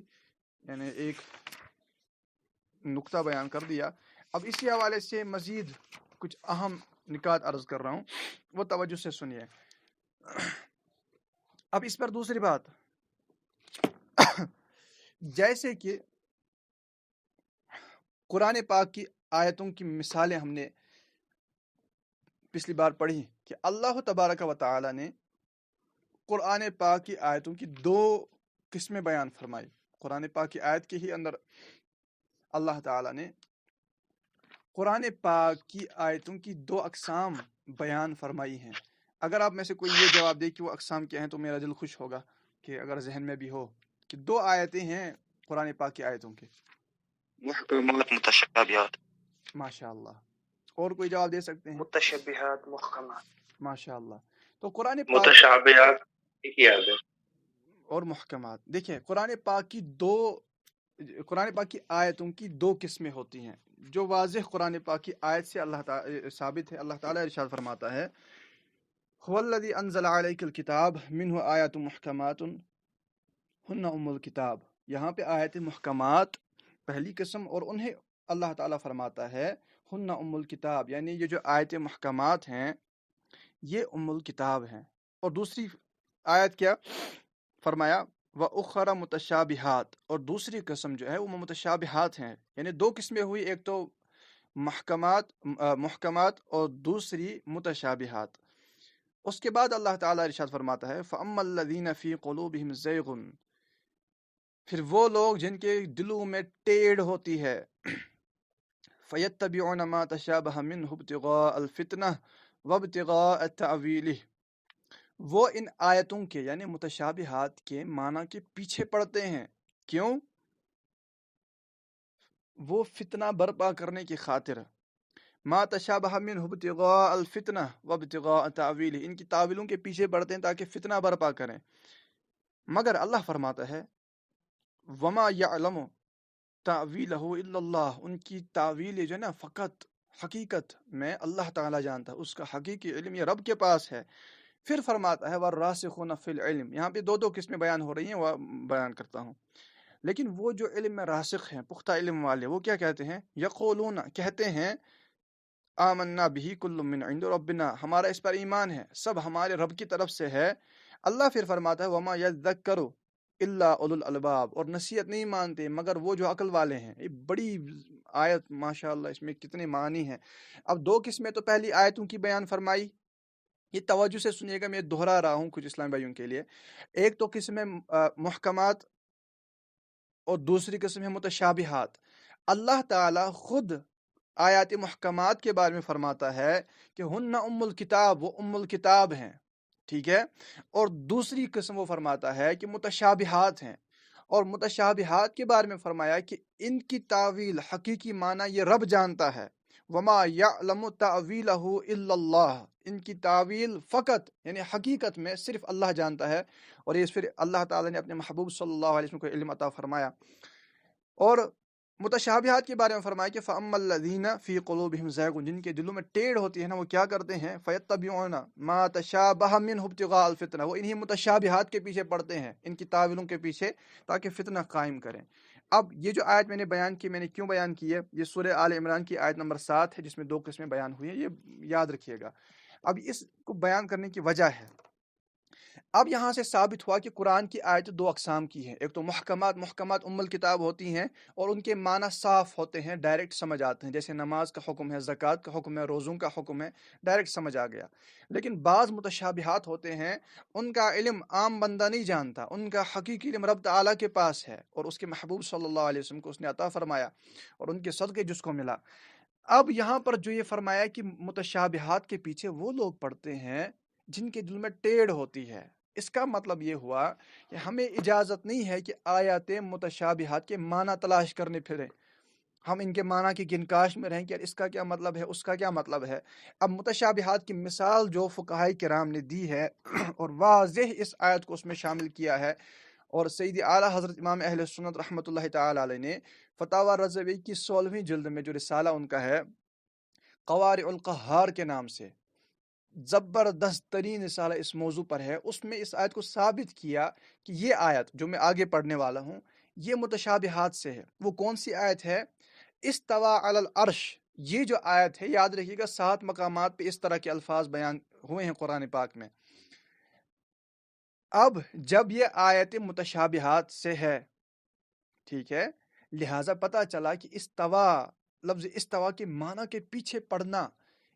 یعنی ایک نقطہ بیان کر دیا، اب اسی حوالے سے مزید کچھ اہم نکات عرض کر رہا ہوں، وہ توجہ سے سنیے۔ اب اس پر دوسری بات، جیسے کہ قرآن پاک کی آیتوں کی مثالیں ہم نے پچھلی بار پڑھی کہ اللہ تبارک و تعالی نے قرآن پاک کی آیتوں کی دو قسمیں بیان فرمائی۔ قرآن پاک کی آیت کے ہی اندر اللہ تعالی نے قرآن پاک کی آیتوں کی دو اقسام بیان فرمائی ہیں. اگر آپ میں سے کوئی یہ جواب دے کہ وہ اقسام کیا ہیں تو میرا دل خوش ہوگا، کہ اگر ذہن میں بھی ہو کہ دو آیتیں ہیں قرآن پاک کی آیتوں کے. محکمات متشابہات. ماشاء اللہ. اور کوئی جواب دے سکتے ہیں؟ متشابہات محکمات. ماشاء اللہ. تو قرآن پاک متشابہات ایک ہی ہے اور محکمات. دیکھیں قرآن پاک کی آیتوں کی دو قسمیں ہوتی ہیں. جو واضح قرآن پاک کی آیت سے اللہ تعالی ثابت ہے. اللہ تعالیٰ ارشاد فرماتا ہے هو الذی انزل علیک الکتاب منہ آیات محکمات ہن ام الکتاب. یہاں پہ آیت محکمات پہلی قسم، اور انہیں اللہ تعالیٰ فرماتا ہے ہن ام الکتاب، یعنی یہ جو آیت محکمات ہیں یہ ام الکتاب ہیں. اور دوسری آیت کیا فرمایا وَأُخَرَ متشابہات، اور دوسری قسم جو ہے وہ متشابہات ہیں. یعنی دو قسمیں ہوئی، ایک تو محکمات اور دوسری متشابہات. اس کے بعد اللہ تعالیٰ ارشاد فرماتا ہے فَأَمَّا الَّذِينَ فِي قُلُوبِهِمْ زَيْغٌ، پھر وہ لوگ جن کے دلوں میں ٹیڑھ ہوتی ہے، فَيَتَّبِعُونَ مَا تَشَابَهَ مِنْهُ ابْتِغَاءَ الْفِتْنَةِ وَابْتِغَاءَ التَّأْوِيلِهِ، وہ ان آیتوں کے یعنی متشابہات کے معنی کے پیچھے پڑتے ہیں. کیوں؟ وہ فتنہ برپا کرنے کی خاطر. ما تشابہ منہ ابتغاء الفتنہ وابتغاء تاویلہ، ان کی تاویلوں کے پیچھے پڑتے ہیں تاکہ فتنہ برپا کریں. مگر اللہ فرماتا ہے وما یعلم تاویلہ الا اللہ، ان کی تاویل جو ہے نا فقط حقیقت میں اللہ تعالیٰ جانتا ہے، اس کا حقیقی علم یہ رب کے پاس ہے. پھر فرماتا ہے والراسخون فی العلم. یہاں پہ دو قسمیں بیان ہو رہی ہیں، وہ بیان کرتا ہوں. لیکن وہ جو علم میں راسخ ہیں، پختہ علم والے، وہ کیا کہتے ہیں؟ یقولون، کہتے ہیں آمنا بہ کل من عند ربنا، ہمارا اس پر ایمان ہے، سب ہمارے رب کی طرف سے ہے. اللہ پھر فرماتا ہے وما یذکر الا اولو الالباب، اور نصیحت نہیں مانتے مگر وہ جو عقل والے ہیں. یہ بڑی آیت ماشاءاللہ، اس میں کتنے معنی ہیں. اب دو قسمیں تو پہلی آیتوں کی بیان فرمائی، یہ توجہ سے سنیے گا، میں دہرا رہا ہوں کچھ اسلامی بھائیوں کے لیے. ایک تو قسم ہے محکمات اور دوسری قسم ہے متشابہات. اللہ تعالیٰ خود آیات محکمات کے بارے میں فرماتا ہے کہ ہن ام الکتاب، وہ ام الکتاب ہیں، ٹھیک ہے. اور دوسری قسم وہ فرماتا ہے کہ متشابہات ہیں، اور متشابہات کے بارے میں فرمایا کہ ان کی تعویل حقیقی معنی یہ رب جانتا ہے. وما یعلم تعویلہ الا اللہ، ان کی تعویل فقط یعنی حقیقت میں صرف اللہ جانتا ہے. اور یہ پھر اللہ تعالیٰ نے اپنے محبوب صلی اللہ علیہ وسلم کو علم عطا فرمایا. اور متشابہات کے بارے میں فرمایا کہ فَأَمَّا الَّذِينَ فِي قُلُوبِهِمْ زَيْغٌ، جن کے دلوں میں ٹیڑھ ہوتی ہے نا، وہ کیا کرتے ہیں؟ فَيَتَّبِعُونَ مَا تَشَابَهَ مِنْهُ ابْتِغَاءَ الْفِتْنَةِ، وہ انہی متشابہات کے پیچھے پڑتے ہیں، ان کی تعویلوں کے پیچھے، تاکہ فتنہ قائم کریں. اب یہ جو آیت میں نے بیان کی، میں نے کیوں بیان کی ہے؟ یہ سورہ آل عمران کی آیت نمبر 7 ہے، جس میں دو قسمیں بیان ہوئی ہیں، یہ یاد رکھیے گا. اب اس کو بیان کرنے کی وجہ ہے، اب یہاں سے ثابت ہوا کہ قرآن کی آیت دو اقسام کی ہیں. ایک تو محکمات ام الکتاب ہوتی ہیں، اور ان کے معنی صاف ہوتے ہیں، ڈائریکٹ سمجھ آتے ہیں، جیسے نماز کا حکم ہے، زکوٰۃ کا حکم ہے، روزوں کا حکم ہے، ڈائریکٹ سمجھ آ گیا. لیکن بعض متشابہات ہوتے ہیں، ان کا علم عام بندہ نہیں جانتا، ان کا حقیقی علم رب تعالیٰ کے پاس ہے، اور اس کے محبوب صلی اللہ علیہ وسلم کو اس نے عطا فرمایا، اور ان کے صدقے جس کو ملا. اب یہاں پر جو یہ فرمایا کہ متشابہات کے پیچھے وہ لوگ پڑتے ہیں جن کے دل میں ٹیڑھ ہوتی ہے، اس کا مطلب یہ ہوا کہ ہمیں اجازت نہیں ہے کہ آیات متشابہات کے معنی تلاش کرنے پھریں، ہم ان کے معنی کی گنکاش میں رہیں کہ اس کا کیا مطلب ہے، اس کا کیا مطلب ہے. اب متشابہات کی مثال جو فقہائے کرام نے دی ہے اور واضح اس آیت کو اس میں شامل کیا ہے، اور سید اعلیٰ حضرت امام اہل سنت رحمۃ اللہ تعالی علیہ نے فتاوی رضوی کی 16ویں جلد میں جو رسالہ ان کا ہے قوارع القہار کے نام سے، زبردست ترین رسالہ اس موضوع پر ہے، اس میں اس آیت کو ثابت کیا کہ یہ آیت جو میں آگے پڑھنے والا ہوں یہ متشابہات سے ہے. وہ کون سی آیت ہے؟ استوى علی العرش. یہ جو آیت ہے، یاد رکھیے گا 7 مقامات پہ اس طرح کے الفاظ بیان ہوئے ہیں قرآن پاک میں. اب جب یہ آیت متشابہات سے ہے، ٹھیک ہے، لہٰذا پتہ چلا کہ استوا، لفظ استوا کے معنی کے پیچھے پڑنا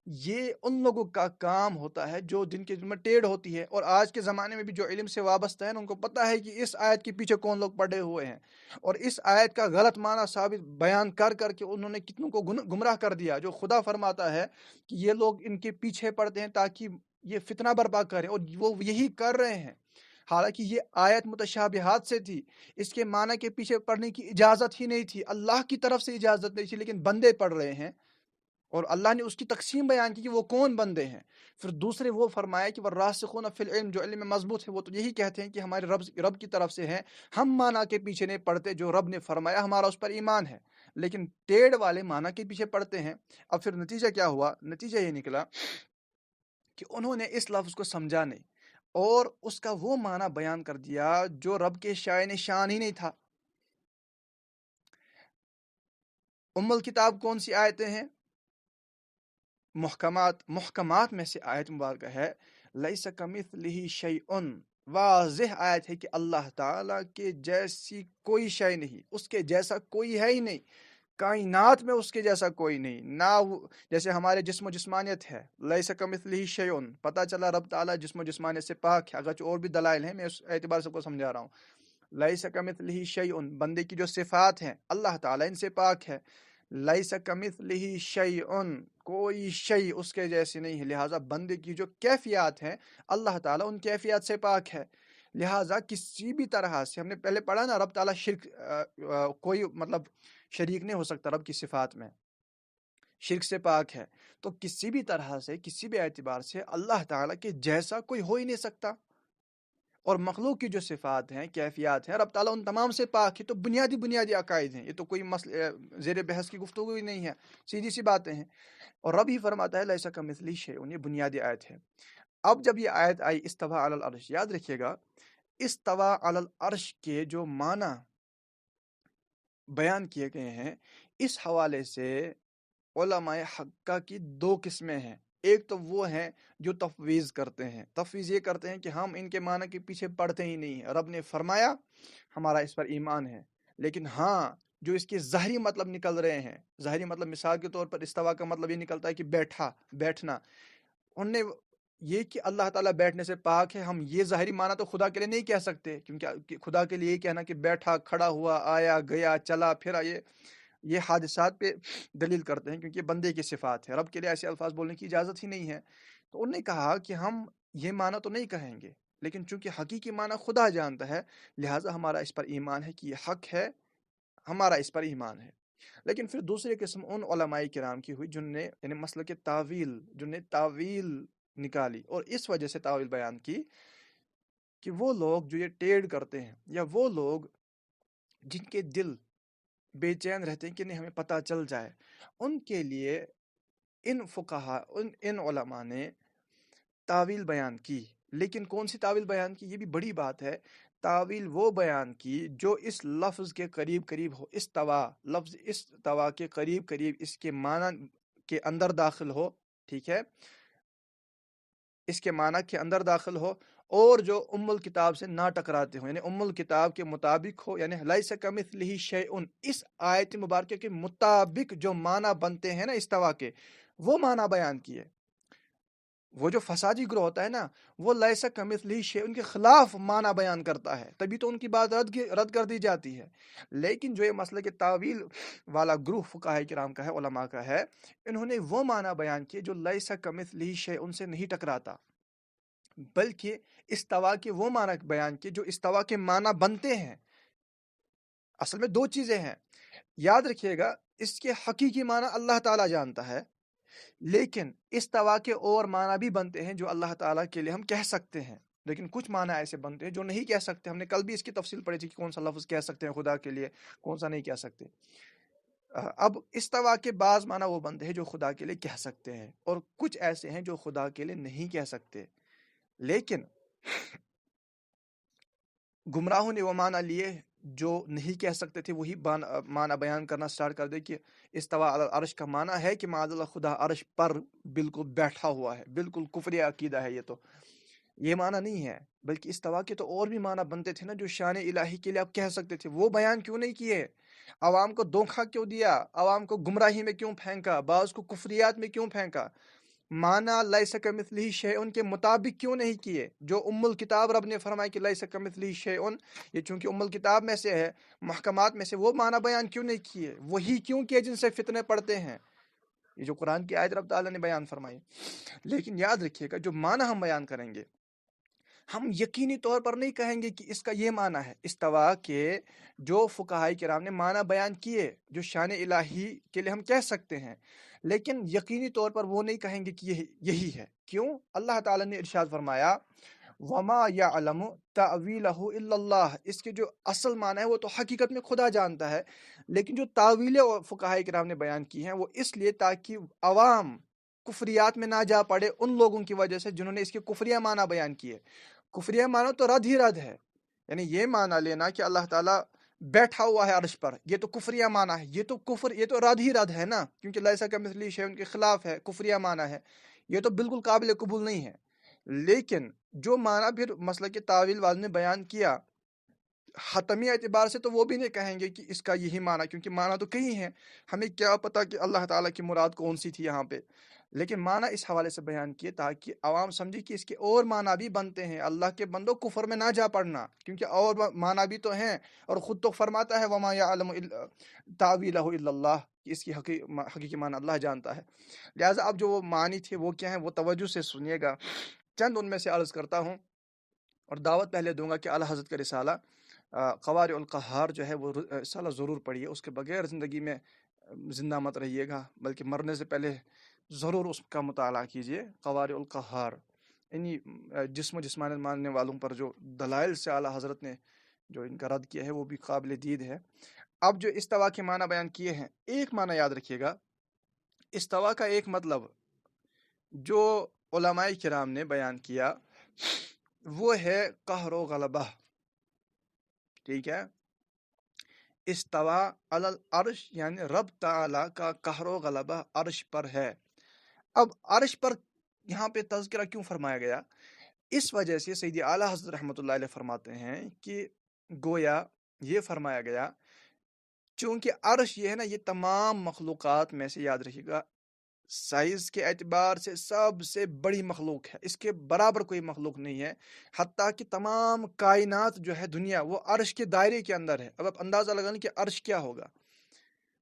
یہ ان لوگوں کا کام ہوتا ہے جو جن کے دل میں ٹیڑھ ہوتی ہے، اور آج کے زمانے میں بھی جو علم سے وابستہ ہیں ان کو پتہ ہے کہ اس آیت کے پیچھے کون لوگ پڑے ہوئے ہیں، اور اس آیت کا غلط معنی ثابت بیان کر کر کے انہوں نے کتنوں کو گمراہ کر دیا. جو خدا فرماتا ہے کہ یہ لوگ ان کے پیچھے پڑتے ہیں تاکہ یہ فتنہ برپا کریں، اور وہ یہی کر رہے ہیں. حالانکہ یہ آیت متشابہات سے تھی، اس کے معنی کے پیچھے پڑھنے کی اجازت ہی نہیں تھی، اللہ کی طرف سے اجازت نہیں تھی، لیکن بندے پڑھ رہے ہیں، اور اللہ نے اس کی تقسیم بیان کی کہ وہ کون بندے ہیں. پھر دوسرے وہ فرمایا کہ والراسخون فی العلم، جو علم میں مضبوط ہے وہ تو یہی کہتے ہیں کہ ہمارے رب کی طرف سے ہیں، ہم معنی کے پیچھے نہیں پڑھتے، جو رب نے فرمایا ہمارا اس پر ایمان ہے، لیکن ٹیڑھ والے معنی کے پیچھے پڑھتے ہیں. اب پھر نتیجہ کیا ہوا؟ نتیجہ یہ نکلا کہ انہوں نے اس لفظ کو سمجھا نہیں اور اس کا وہ معنی بیان کر دیا جو رب کے شائن شان ہی نہیں تھا. ام الکتاب کون سی آیتیں ہیں؟ محکمات میں سے آیت مبارکہ ہے لیس کمثلہ شیء. واضح آیت ہے کہ اللہ تعالیٰ کے جیسی کوئی شے نہیں، اس کے جیسا کوئی ہے ہی نہیں، کائنات میں اس کے جیسا کوئی نہیں. نہ جیسے ہمارے جسم و جسمانیت ہے، لیس کمثلہ شیء، پتہ چلا رب تعالیٰ جسم و جسمانیت سے پاک ہے، اگرچہ اور بھی دلائل ہیں، میں اس اعتبار سے کو سمجھا رہا ہوں. لیس کمثلہ شیء، بندے کی جو صفات ہیں اللہ تعالیٰ ان سے پاک ہے. لیس کمثلہ شیء، کوئی شیء اس کے جیسی نہیں ہے. لہٰذا بندے کی جو کیفیات ہیں اللہ تعالیٰ ان کیفیات سے پاک ہے. لہٰذا کسی بھی طرح سے، ہم نے پہلے پڑھا نا، رب تعالیٰ شرک کوئی مطلب شریک نہیں ہو سکتا رب کی صفات میں، شرک سے پاک ہے. تو کسی بھی طرح سے، کسی بھی اعتبار سے اللہ تعالیٰ کے جیسا کوئی ہو ہی نہیں سکتا. اور مخلوق کی جو صفات ہیں، کیفیات ہیں، رب تعالیٰ ان تمام سے پاک ہے. تو بنیادی عقائد ہیں، یہ تو کوئی مسئلہ زیر بحث کی گفتگو ہی نہیں ہے، سیدھی سی باتیں ہیں. اور رب ہی فرماتا ہے لیس کمثلہ شیء، یہ بنیادی آیت ہے. اب جب یہ آیت آئی استویٰ علی العرش، یاد رکھیے گا استویٰ علی العرش کے جو معنی بیان کیے گئے ہیں، اس حوالے سے علماء حقہ کی دو قسمیں ہیں. ایک تو وہ ہیں جو تفویض کرتے ہیں، تفویض یہ کرتے ہیں کہ ہم ان کے معنی کے پیچھے پڑھتے ہی نہیں ہیں، رب نے فرمایا ہمارا اس پر ایمان ہے. لیکن ہاں جو اس کے ظاہری مطلب نکل رہے ہیں، ظاہری مطلب مثال کے طور پر استوا کا مطلب یہ نکلتا ہے کہ بیٹھنا. انہوں نے یہ کہ اللہ تعالیٰ بیٹھنے سے پاک ہے، ہم یہ ظاہری معنی تو خدا کے لیے نہیں کہہ سکتے، کیونکہ خدا کے لیے یہ کہنا کہ بیٹھا، کھڑا ہوا، آیا گیا، چلا پھرا، یہ حادثات پہ دلیل کرتے ہیں، کیونکہ یہ بندے کی صفات ہے، رب کے لیے ایسے الفاظ بولنے کی اجازت ہی نہیں ہے. تو انہوں نے کہا کہ ہم یہ معنی تو نہیں کہیں گے، لیکن چونکہ حقیقی معنی خدا جانتا ہے، لہٰذا ہمارا اس پر ایمان ہے کہ یہ حق ہے، ہمارا اس پر ایمان ہے. لیکن پھر دوسری قسم ان علماء کرام کی ہوئی جن نے یعنی مسلک تاویل، جن نے تاویل نکالی اور اس وجہ سے تاویل بیان کی کہ وہ لوگ جو یہ ٹیڑھ کرتے ہیں، یا وہ لوگ جن کے دل بے چین رہتے ہیں کہ نہیں ہمیں پتہ چل جائے، ان کے لیے ان فقہا، ان علماء نے تاویل بیان کی. لیکن کون سی تاویل بیان کی؟ یہ بھی بڑی بات ہے. تاویل وہ بیان کی جو اس لفظ کے قریب ہو. استوا، لفظ استوا کے قریب اس کے معنی کے اندر داخل ہو، ٹھیک ہے، اس کے معنی کے اندر داخل ہو، اور جو ام الکتاب سے نہ ٹکراتے ہو، یعنی ام الکتاب کے مطابق ہو، یعنی لیس کمثلہ شیء، اس آیت مبارکہ کے مطابق جو معنی بنتے ہیں نا استوا کے، وہ معنی بیان کیے. وہ جو فسادی گروہ ہوتا ہے نا، وہ لیس کمثلہ شیء ان کے خلاف معنی بیان کرتا ہے، تبھی تو ان کی بات رد کر دی جاتی ہے. لیکن جو یہ مسئلہ کہ تاویل والا گروہ فقہاء کرام کا ہے، علماء کا ہے، انہوں نے وہ معنی بیان کیے جو لیس کمثلہ شیء ان سے نہیں ٹکراتا، بلکہ استوا کے وہ معنی بیان کیے جو استوا کے معنی بنتے ہیں. اصل میں دو چیزیں ہیں، یاد رکھیے گا، اس کے حقیقی معنی اللہ تعالیٰ جانتا ہے، لیکن استوا کے اور معنی بھی بنتے ہیں جو اللہ تعالیٰ کے لیے ہم کہہ سکتے ہیں. لیکن کچھ معنی ایسے بنتے ہیں جو نہیں کہہ سکتے. ہم نے کل بھی اس کی تفصیل پڑھی تھی کہ کون سا لفظ کہہ سکتے ہیں خدا کے لیے، کون سا نہیں کہہ سکتے. اب استوا کے بعض معنی وہ بنتے ہیں جو خدا کے لیے کہہ سکتے ہیں، اور کچھ ایسے ہیں جو خدا کے لیے نہیں کہہ سکتے. لیکن گمراہوں نے وہ معنی لیے جو نہیں کہہ سکتے تھے، وہی معنی بیان کرنا سٹارٹ کر دے کہ استوا علی العرش کا معنی ہے کہ معاذ اللہ خدا عرش پر بالکل بیٹھا ہوا ہے. بالکل کفری عقیدہ ہے یہ معنی نہیں ہے، بلکہ استوا کے تو اور بھی معنی بنتے تھے نا جو شان الہی کے لیے آپ کہہ سکتے تھے. وہ بیان کیوں نہیں کیے؟ عوام کو دھوکہ کیوں دیا؟ عوام کو گمراہی میں کیوں پھینکا؟ بعض کو کفریات میں کیوں پھینکا؟ مانا لیس کمثلہ شیء کے مطابق کیوں نہیں کیے؟ جو الکتاب رب نے فرمایا کہ لیس کمثلہ شیء، یہ چونکہ الکتاب میں سے ہے، محکمات میں سے، وہ معنی بیان کیوں نہیں کیے؟ وہی کیوں کیے جن سے فتنے پڑتے ہیں؟ یہ جو قرآن کی آیت رب تعالیٰ نے بیان فرمائی۔ لیکن یاد رکھیے گا جو معنی ہم بیان کریں گے، ہم یقینی طور پر نہیں کہیں گے کہ اس کا یہ معنی ہے۔ استوا کے جو فقہائی کرام نے معنی بیان کیے جو شان الہی کے لیے ہم کہہ سکتے ہیں، لیکن یقینی طور پر وہ نہیں کہیں گے کہ یہی ہے۔ کیوں؟ اللہ تعالیٰ نے ارشاد فرمایا وَمَا يَعْلَمُ تَأْوِيلَهُ إِلَّا اللَّهُ، اس کے جو اصل معنی ہے وہ تو حقیقت میں خدا جانتا ہے، لیکن جو تعویلیں فقہائی کرام نے بیان کی ہیں وہ اس لیے تاکہ عوام کفریات میں نہ جا پڑے ان لوگوں کی وجہ سے جنہوں نے اس کے کفریہ معنی بیان کیے۔ کفریہ معنی تو رد ہی رد ہے، یعنی یہ معنی لینا کہ اللہ تعالیٰ بیٹھا ہوا ہے عرش پر، یہ تو کفریہ معنی ہے، یہ تو کفر، یہ تو رد ہی رد ہے نا، کیونکہ لیسا کمثلہ شیء ان کے خلاف ہے، کفریہ معنی ہے، یہ تو بالکل قابل قبول نہیں ہے۔ لیکن جو معنی پھر مسئلہ کے تعویل والوں نے بیان کیا حتمی اعتبار سے، تو وہ بھی نہیں کہیں گے کہ اس کا یہی معنی، کیونکہ معنی تو کہیں ہیں، ہمیں کیا پتہ کہ اللہ تعالیٰ کی مراد کون سی تھی یہاں پہ۔ لیکن معنی اس حوالے سے بیان کیے تاکہ عوام سمجھے کہ اس کے اور معنی بھی بنتے ہیں، اللہ کے بندوں کفر میں نہ جا پڑنا، کیونکہ اور معنی بھی تو ہیں، اور خود تو فرماتا ہے وَمَا يَعْلَمُ تَأْوِيلَهُ إِلَّا اللَّهُ، کہ اس کی حقیقی معنی اللہ جانتا ہے۔ لہٰذا اب جو وہ معنی تھے وہ کیا ہیں، وہ توجہ سے سنیے گا، چند ان میں سے عرض کرتا ہوں، اور دعوت پہلے دوں گا کہ اعلیٰ حضرت کا رسالہ قوارع القہار جو ہے وہ رسالہ ضرور پڑھیے، اس کے بغیر زندگی میں زندہ مت رہیے گا، بلکہ مرنے سے پہلے ضرور اس کا مطالعہ کیجیے۔ قوارع القہار انہی جسم و جسمانیت ماننے والوں پر جو دلائل سے اعلیٰ حضرت نے جو ان کا رد کیا ہے وہ بھی قابل دید ہے۔ اب جو استوا کے معنی بیان کیے ہیں، ایک معنی یاد رکھیے گا، استوا کا ایک مطلب جو علماء کرام نے بیان کیا وہ ہے قہر و غلبہ، ٹھیک ہے؟ استوا علی العرش یعنی رب تعالیٰ کا قہر و غلبہ عرش پر ہے۔ اب عرش پر یہاں پہ تذکرہ کیوں فرمایا گیا؟ اس وجہ سے سیدی اعلیٰ حضرت رحمۃ اللہ علیہ فرماتے ہیں کہ گویا یہ فرمایا گیا چونکہ عرش یہ ہے نا، یہ تمام مخلوقات میں سے، یاد رکھیے گا، سائز کے اعتبار سے سب سے بڑی مخلوق ہے، اس کے برابر کوئی مخلوق نہیں ہے، حتیٰ کہ تمام کائنات جو ہے دنیا وہ عرش کے دائرے کے اندر ہے۔ اب آپ اندازہ لگائیں کہ عرش کیا ہوگا۔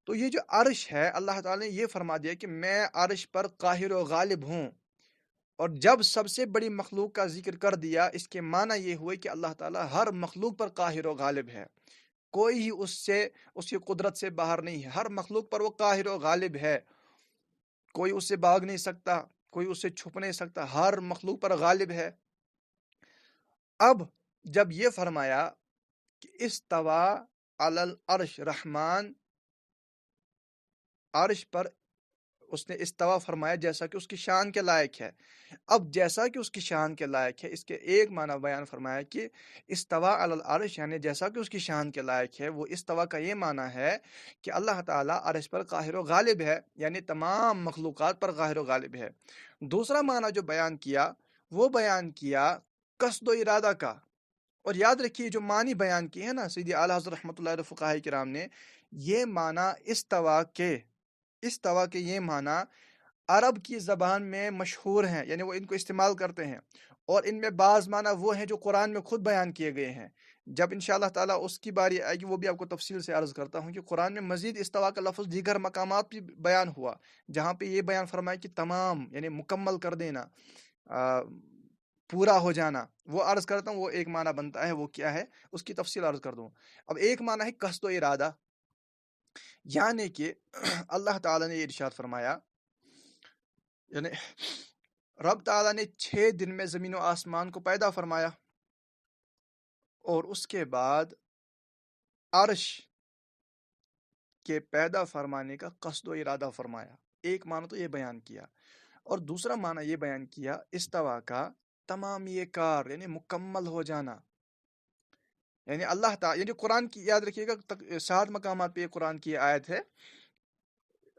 تو یہ جو عرش ہے اللہ تعالیٰ نے یہ فرما دیا کہ میں عرش پر قاہر و غالب ہوں، اور جب سب سے بڑی مخلوق کا ذکر کر دیا اس کے معنی یہ ہوئے کہ اللہ تعالیٰ ہر مخلوق پر قاہر و غالب ہے، کوئی ہی اس کی قدرت سے باہر نہیں ہے، ہر مخلوق پر وہ قاہر و غالب ہے، کوئی اس سے بھاگ نہیں سکتا، کوئی اس سے چھپ نہیں سکتا، ہر مخلوق پر غالب ہے۔ اب جب یہ فرمایا کہ استوا علی العرش، رحمان عرش پر اس نے استوا فرمایا جیسا کہ اس کی شان کے لائق ہے۔ اب جیسا کہ اس کی شان کے لائق ہے، اس کے ایک معنی بیان فرمایا کہ استوا علی العرش یعنی جیسا کہ اس کی شان کے لائق ہے، وہ استوا کا یہ معنی ہے کہ اللہ تعالیٰ عرش پر قاہر و غالب ہے، یعنی تمام مخلوقات پر قاہر و غالب ہے۔ دوسرا معنی جو بیان کیا وہ بیان کیا قصد و ارادہ کا، اور یاد رکھیے جو معنی بیان کی ہے نا سیدی اعلیٰ حضرت رحمۃ اللہ علیہ فقہاء کرام نے، یہ معنی استوا کے یہ معنی عرب کی زبان میں مشہور ہیں، یعنی وہ ان کو استعمال کرتے ہیں، اور ان میں بعض معنی وہ ہیں جو قرآن میں خود بیان کیے گئے ہیں۔ جب انشاءاللہ تعالیٰ اس کی باری آئے گی وہ بھی آپ کو تفصیل سے عرض کرتا ہوں کہ قرآن میں مزید استوا کا لفظ دیگر مقامات بھی بیان ہوا، جہاں پہ یہ بیان فرمایا کہ تمام یعنی مکمل کر دینا، پورا ہو جانا۔ وہ عرض کرتا ہوں وہ ایک معنی بنتا ہے، وہ کیا ہے اس کی تفصیل عرض کر دوں۔ اب ایک معنی ہے قصد و ارادہ، یعنی کہ اللہ تعالیٰ نے یہ ارشاد فرمایا، یعنی رب تعالیٰ نے 6 دن میں زمین و آسمان کو پیدا فرمایا، اور اس کے بعد عرش کے پیدا فرمانے کا قصد و ارادہ فرمایا۔ ایک معنی تو یہ بیان کیا، اور دوسرا معنی یہ بیان کیا استوا کا تمام یہ کار یعنی مکمل ہو جانا، یعنی اللہ تعالیٰ یعنی قرآن کی یاد رکھیے گا 7 مقامات پہ یہ قرآن کی آیت ہے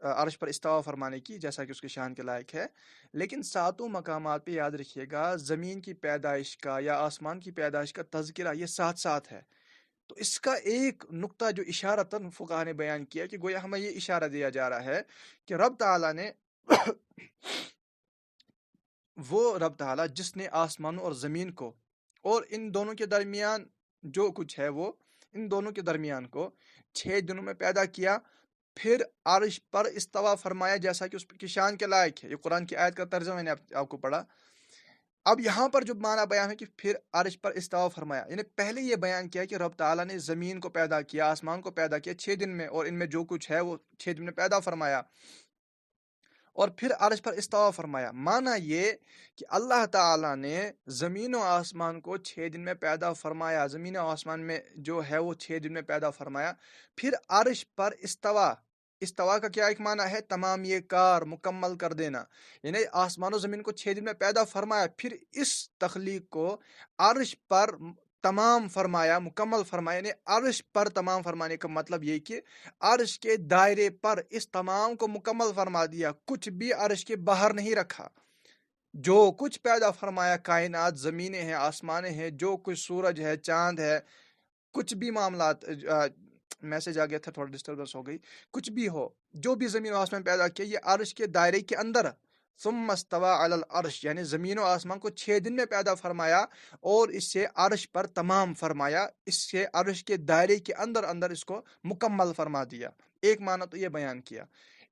عرش پر استوا فرمانے کی، جیسا کہ اس کی شان کے لائق ہے، لیکن 7 مقامات پہ یاد رکھیے گا زمین کی پیدائش کا یا آسمان کی پیدائش کا تذکرہ یہ ساتھ ساتھ ہے۔ تو اس کا ایک نقطہ جو اشارتاً فقہا نے بیان کیا کہ گویا ہمیں یہ اشارہ دیا جا رہا ہے کہ رب تعالیٰ نے وہ رب تعالیٰ جس نے آسمانوں اور زمین کو اور ان دونوں کے درمیان جو کچھ ہے وہ ان دونوں کے درمیان کو 6 دنوں میں پیدا کیا، پھر عرش پر استوا فرمایا جیسا کہ اس کی شان کے لائق ہے۔ یہ قرآن کی آیت کا ترجمہ میں نے آپ کو پڑھا۔ اب یہاں پر جو معنی بیان ہے کہ پھر عرش پر استوا فرمایا، یعنی پہلے یہ بیان کیا کہ رب تعالیٰ نے زمین کو پیدا کیا، آسمان کو پیدا کیا 6 دن میں، اور ان میں جو کچھ ہے وہ 6 دن میں پیدا فرمایا، اور پھر عرش پر استوا فرمایا۔ معنی یہ کہ اللہ تعالیٰ نے زمین و آسمان کو 6 دن میں پیدا فرمایا، زمین و آسمان میں جو ہے وہ 6 دن میں پیدا فرمایا، پھر عرش پر استوا۔ استوا کا کیا ایک معنی ہے؟ تمام یہ کار مکمل کر دینا، یعنی آسمان و زمین کو 6 دن میں پیدا فرمایا، پھر اس تخلیق کو عرش پر تمام فرمایا، مکمل فرمایا۔ یعنی عرش پر تمام فرمانے کا مطلب یہ کہ عرش کے دائرے پر اس تمام کو مکمل فرما دیا، کچھ بھی عرش کے باہر نہیں رکھا۔ جو کچھ پیدا فرمایا، کائنات، زمینیں ہیں، آسمانیں ہیں، جو کچھ سورج ہے، چاند ہے، کچھ بھی معاملات، میسج آ گیا تھا، تھوڑا ڈسٹربنس ہو گئی، کچھ بھی ہو، جو بھی زمین و آسمان پیدا کیا یہ عرش کے دائرے کے اندر۔ ثم استوى علی العرش، یعنی زمین و آسمان کو 6 دن میں پیدا فرمایا اور اس سے عرش پر تمام فرمایا، اس سے عرش کے دائرے کے اندر اس کو مکمل فرما دیا۔ ایک معنی تو یہ بیان کیا۔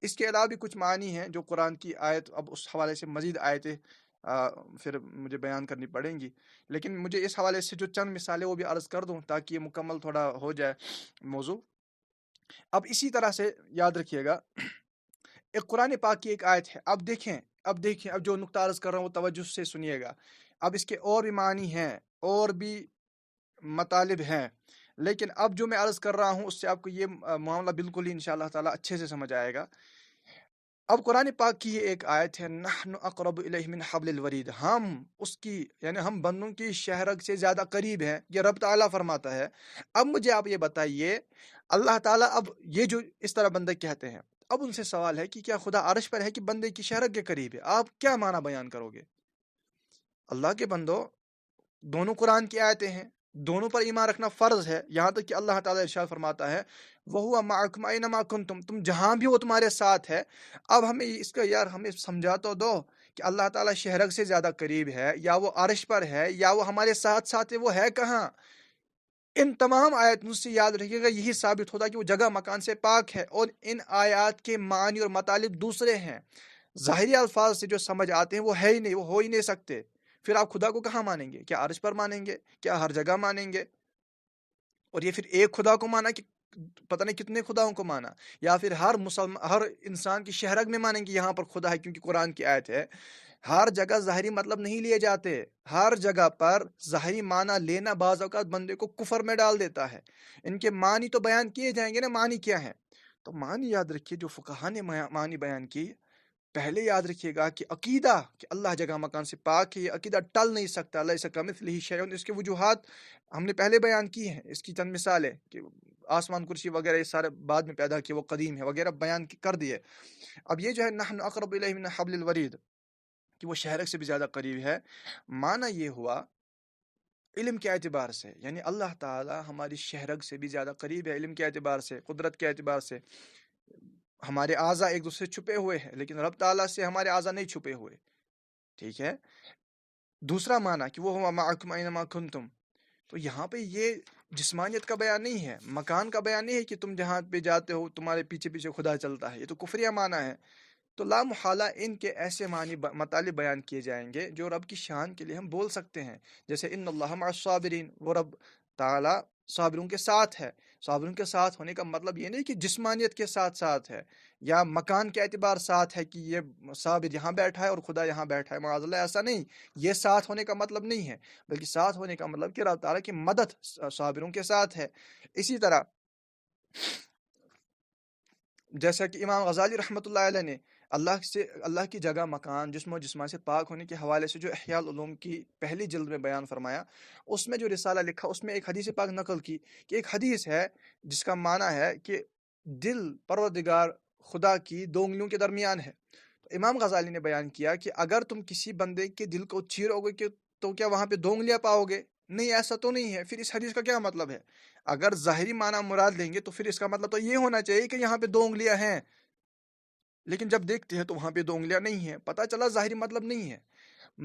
اس کے علاوہ بھی کچھ معنی ہیں جو قرآن کی آیت، اب اس حوالے سے مزید آیتیں پھر مجھے بیان کرنی پڑیں گی، لیکن مجھے اس حوالے سے جو چند مثالیں وہ بھی عرض کر دوں تاکہ یہ مکمل تھوڑا ہو جائے موضوع۔ اب اسی طرح سے یاد رکھیے گا، ایک قرآن پاک کی ایک آیت ہے، اب دیکھیں اب جو نقطہ عرض کر رہا ہوں وہ توجہ سے سنیے گا۔ اب اس کے اور بھی معنی ہیں اور بھی مطالب ہیں، لیکن اب جو میں عرض کر رہا ہوں اس سے آپ کو یہ معاملہ بالکل ہی انشاءاللہ تعالی اچھے سے سمجھ آئے گا۔ اب قرآن پاک کی یہ ایک آیت ہے، نحن اقرب الیہ من حبل الورید، ہم اس کی یعنی ہم بندوں کی شہرگ سے زیادہ قریب ہیں، یہ رب تعالیٰ فرماتا ہے۔ اب مجھے آپ یہ بتائیے، اللہ تعالیٰ اب یہ جو اس طرح بندے کہتے ہیں، اب ان سے سوال ہے کہ کیا خدا عرش پر ہے کہ بندے کی شہرگ کے قریب ہے؟ آپ کیا معنی بیان کرو گے؟ اللہ کے بندو، دونوں قرآن کی آیتیں ہیں، دونوں پر ایمان رکھنا فرض ہے، یہاں تک کہ اللہ تعالیٰ ارشاد فرماتا ہے وَهُوَ مَعَكُمْ أَيْنَمَا كُنْتُمْ، تم جہاں بھی ہو تمہارے ساتھ ہے۔ اب ہمیں اس کا یار ہمیں سمجھا تو دو کہ اللہ تعالیٰ شہرگ سے زیادہ قریب ہے، یا وہ عرش پر ہے، یا وہ ہمارے ساتھ ساتھ ہے، وہ ہے کہاں؟ ان تمام آیاتوں سے یاد رکھیے گا یہی ثابت ہوتا ہے کہ وہ جگہ مکان سے پاک ہے، اور ان آیات کے معنی اور مطالب دوسرے ہیں، ظاہری الفاظ سے جو سمجھ آتے ہیں وہ ہے ہی نہیں، وہ ہو ہی نہیں سکتے۔ پھر آپ خدا کو کہاں مانیں گے؟ کیا عرش پر مانیں گے؟ کیا ہر جگہ مانیں گے؟ اور یہ پھر ایک خدا کو مانا کہ پتہ نہیں کتنے خداؤں کو مانا، یا پھر ہر انسان کی شہرگ میں مانیں گے یہاں پر خدا ہے؟ کیونکہ قرآن کی آیت ہے ہر جگہ ظاہری مطلب نہیں لیے جاتے، ہر جگہ پر ظاہری معنی لینا بعض اوقات بندے کو کفر میں ڈال دیتا ہے۔ ان کے معنی تو بیان کیے جائیں گے نا، معنی کیا ہے؟ تو معنی یاد رکھیے جو فقہا نے معنی بیان کی، پہلے یاد رکھیے گا کہ عقیدہ کہ اللہ جگہ مکان سے پاک ہے، یہ عقیدہ ٹل نہیں سکتا، لیس کمثلہ شیء۔ اس کے وجوہات ہم نے پہلے بیان کی ہیں، اس کی چند مثالیں کہ آسمان کرسی وغیرہ یہ سارے بعد میں پیدا کیے، وہ قدیم ہے وغیرہ بیان کر دیے۔ اب یہ جو ہے نحن اقرب الیہ من حبل الورید، کہ وہ شہرگ سے بھی زیادہ قریب ہے، معنی یہ ہوا علم کے اعتبار سے، یعنی اللہ تعالی ہماری شہرگ سے بھی زیادہ قریب ہے، علم کے اعتبار سے، قدرت کے اعتبار سے۔ ہمارے اعضاء ایک دوسرے چھپے ہوئے ہیں، لیکن رب تعالیٰ سے ہمارے اعضاء نہیں چھپے ہوئے، ٹھیک ہے۔ دوسرا معنی کہ وہ معکم اینما کنتم، تو یہاں پہ یہ جسمانیت کا بیان نہیں ہے، مکان کا بیان نہیں ہے کہ تم جہاں پہ جاتے ہو تمہارے پیچھے پیچھے خدا چلتا ہے، یہ تو کفریہ معنی ہے۔ تو لا محالہ ان کے ایسے معنی مطالب بیان کیے جائیں گے جو رب کی شان کے لیے ہم بول سکتے ہیں، جیسے ان اللہ مع الصابرین، وہ رب تعالیٰ صابروں کے ساتھ ہے۔ صابروں کے ساتھ ہونے کا مطلب یہ نہیں کہ جسمانیت کے ساتھ ساتھ ہے یا مکان کے اعتبار ساتھ ہے کہ یہ صابر یہاں بیٹھا ہے اور خدا یہاں بیٹھا ہے، معاذ اللہ، ایسا نہیں، یہ ساتھ ہونے کا مطلب نہیں ہے، بلکہ ساتھ ہونے کا مطلب کہ رب تعالیٰ کی مدد صابروں کے ساتھ ہے۔ اسی طرح جیسا کہ امام غزالی رحمۃ اللہ علیہ نے اللہ کی جگہ مکان جسم و جسمان سے پاک ہونے کے حوالے سے جو احیاء العلوم کی پہلی جلد میں بیان فرمایا، اس میں جو رسالہ لکھا اس میں ایک حدیث پاک نقل کی کہ ایک حدیث ہے جس کا معنی ہے کہ دل پروردگار خدا کی 2 انگلیوں کے درمیان ہے۔ تو امام غزالی نے بیان کیا کہ اگر تم کسی بندے کے دل کو چیرو گے تو کیا وہاں پہ 2 انگلیاں پاؤ گے؟ نہیں، ایسا تو نہیں ہے۔ پھر اس حدیث کا کیا مطلب ہے؟ اگر ظاہری معنی مراد لیں گے تو پھر اس کا مطلب تو یہ ہونا چاہیے کہ یہاں پہ 2 انگلیاں ہیں۔ لیکن جب دیکھتے ہیں تو وہاں پہ 2 انگلیاں نہیں ہیں، پتہ چلا ظاہری مطلب نہیں ہے،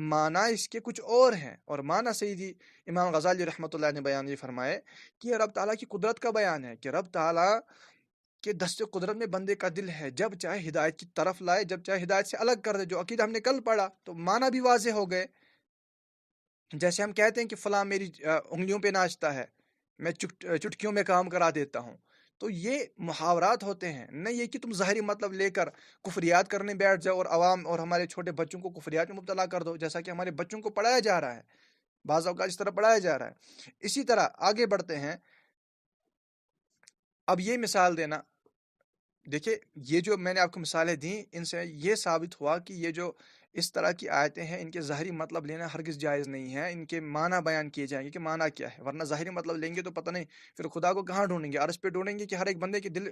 معنی اس کے کچھ اور ہیں، اور معنی سیدی امام غزالی رحمۃ اللہ نے بیان یہ فرمائے کہ یہ رب تعالیٰ کی قدرت کا بیان ہے کہ رب تعالیٰ کہ دست قدرت میں بندے کا دل ہے، جب چاہے ہدایت کی طرف لائے، جب چاہے ہدایت سے الگ کر دے، جو عقیدہ ہم نے کل پڑھا تو معنی بھی واضح ہو گئے۔ جیسے ہم کہتے ہیں کہ فلاں میری انگلیوں پہ ناچتا ہے، میں چٹکیوں میں کام کرا دیتا ہوں، تو یہ محاورات ہوتے ہیں، نہ یہ کہ تم ظاہری مطلب لے کر کفریات کرنے بیٹھ جاؤ اور عوام اور ہمارے چھوٹے بچوں کو کفریات میں مبتلا کر دو، جیسا کہ ہمارے بچوں کو پڑھایا جا رہا ہے، بعض اوقات اس طرح پڑھایا جا رہا ہے۔ اسی طرح آگے بڑھتے ہیں، اب یہ مثال دینا، دیکھیں یہ جو میں نے آپ کو مثالیں دیں، ان سے یہ ثابت ہوا کہ یہ جو اس طرح کی آیتیں ہیں، ان کے ظاہری مطلب لینا ہرگز جائز نہیں ہے، ان کے معنی بیان کیے جائیں گے کہ معنی کیا ہے، ورنہ ظاہری مطلب لیں گے تو پتہ نہیں پھر خدا کو کہاں ڈھونڈیں گے، عرش پہ ڈھونڈیں گے کہ ہر ایک بندے کے دل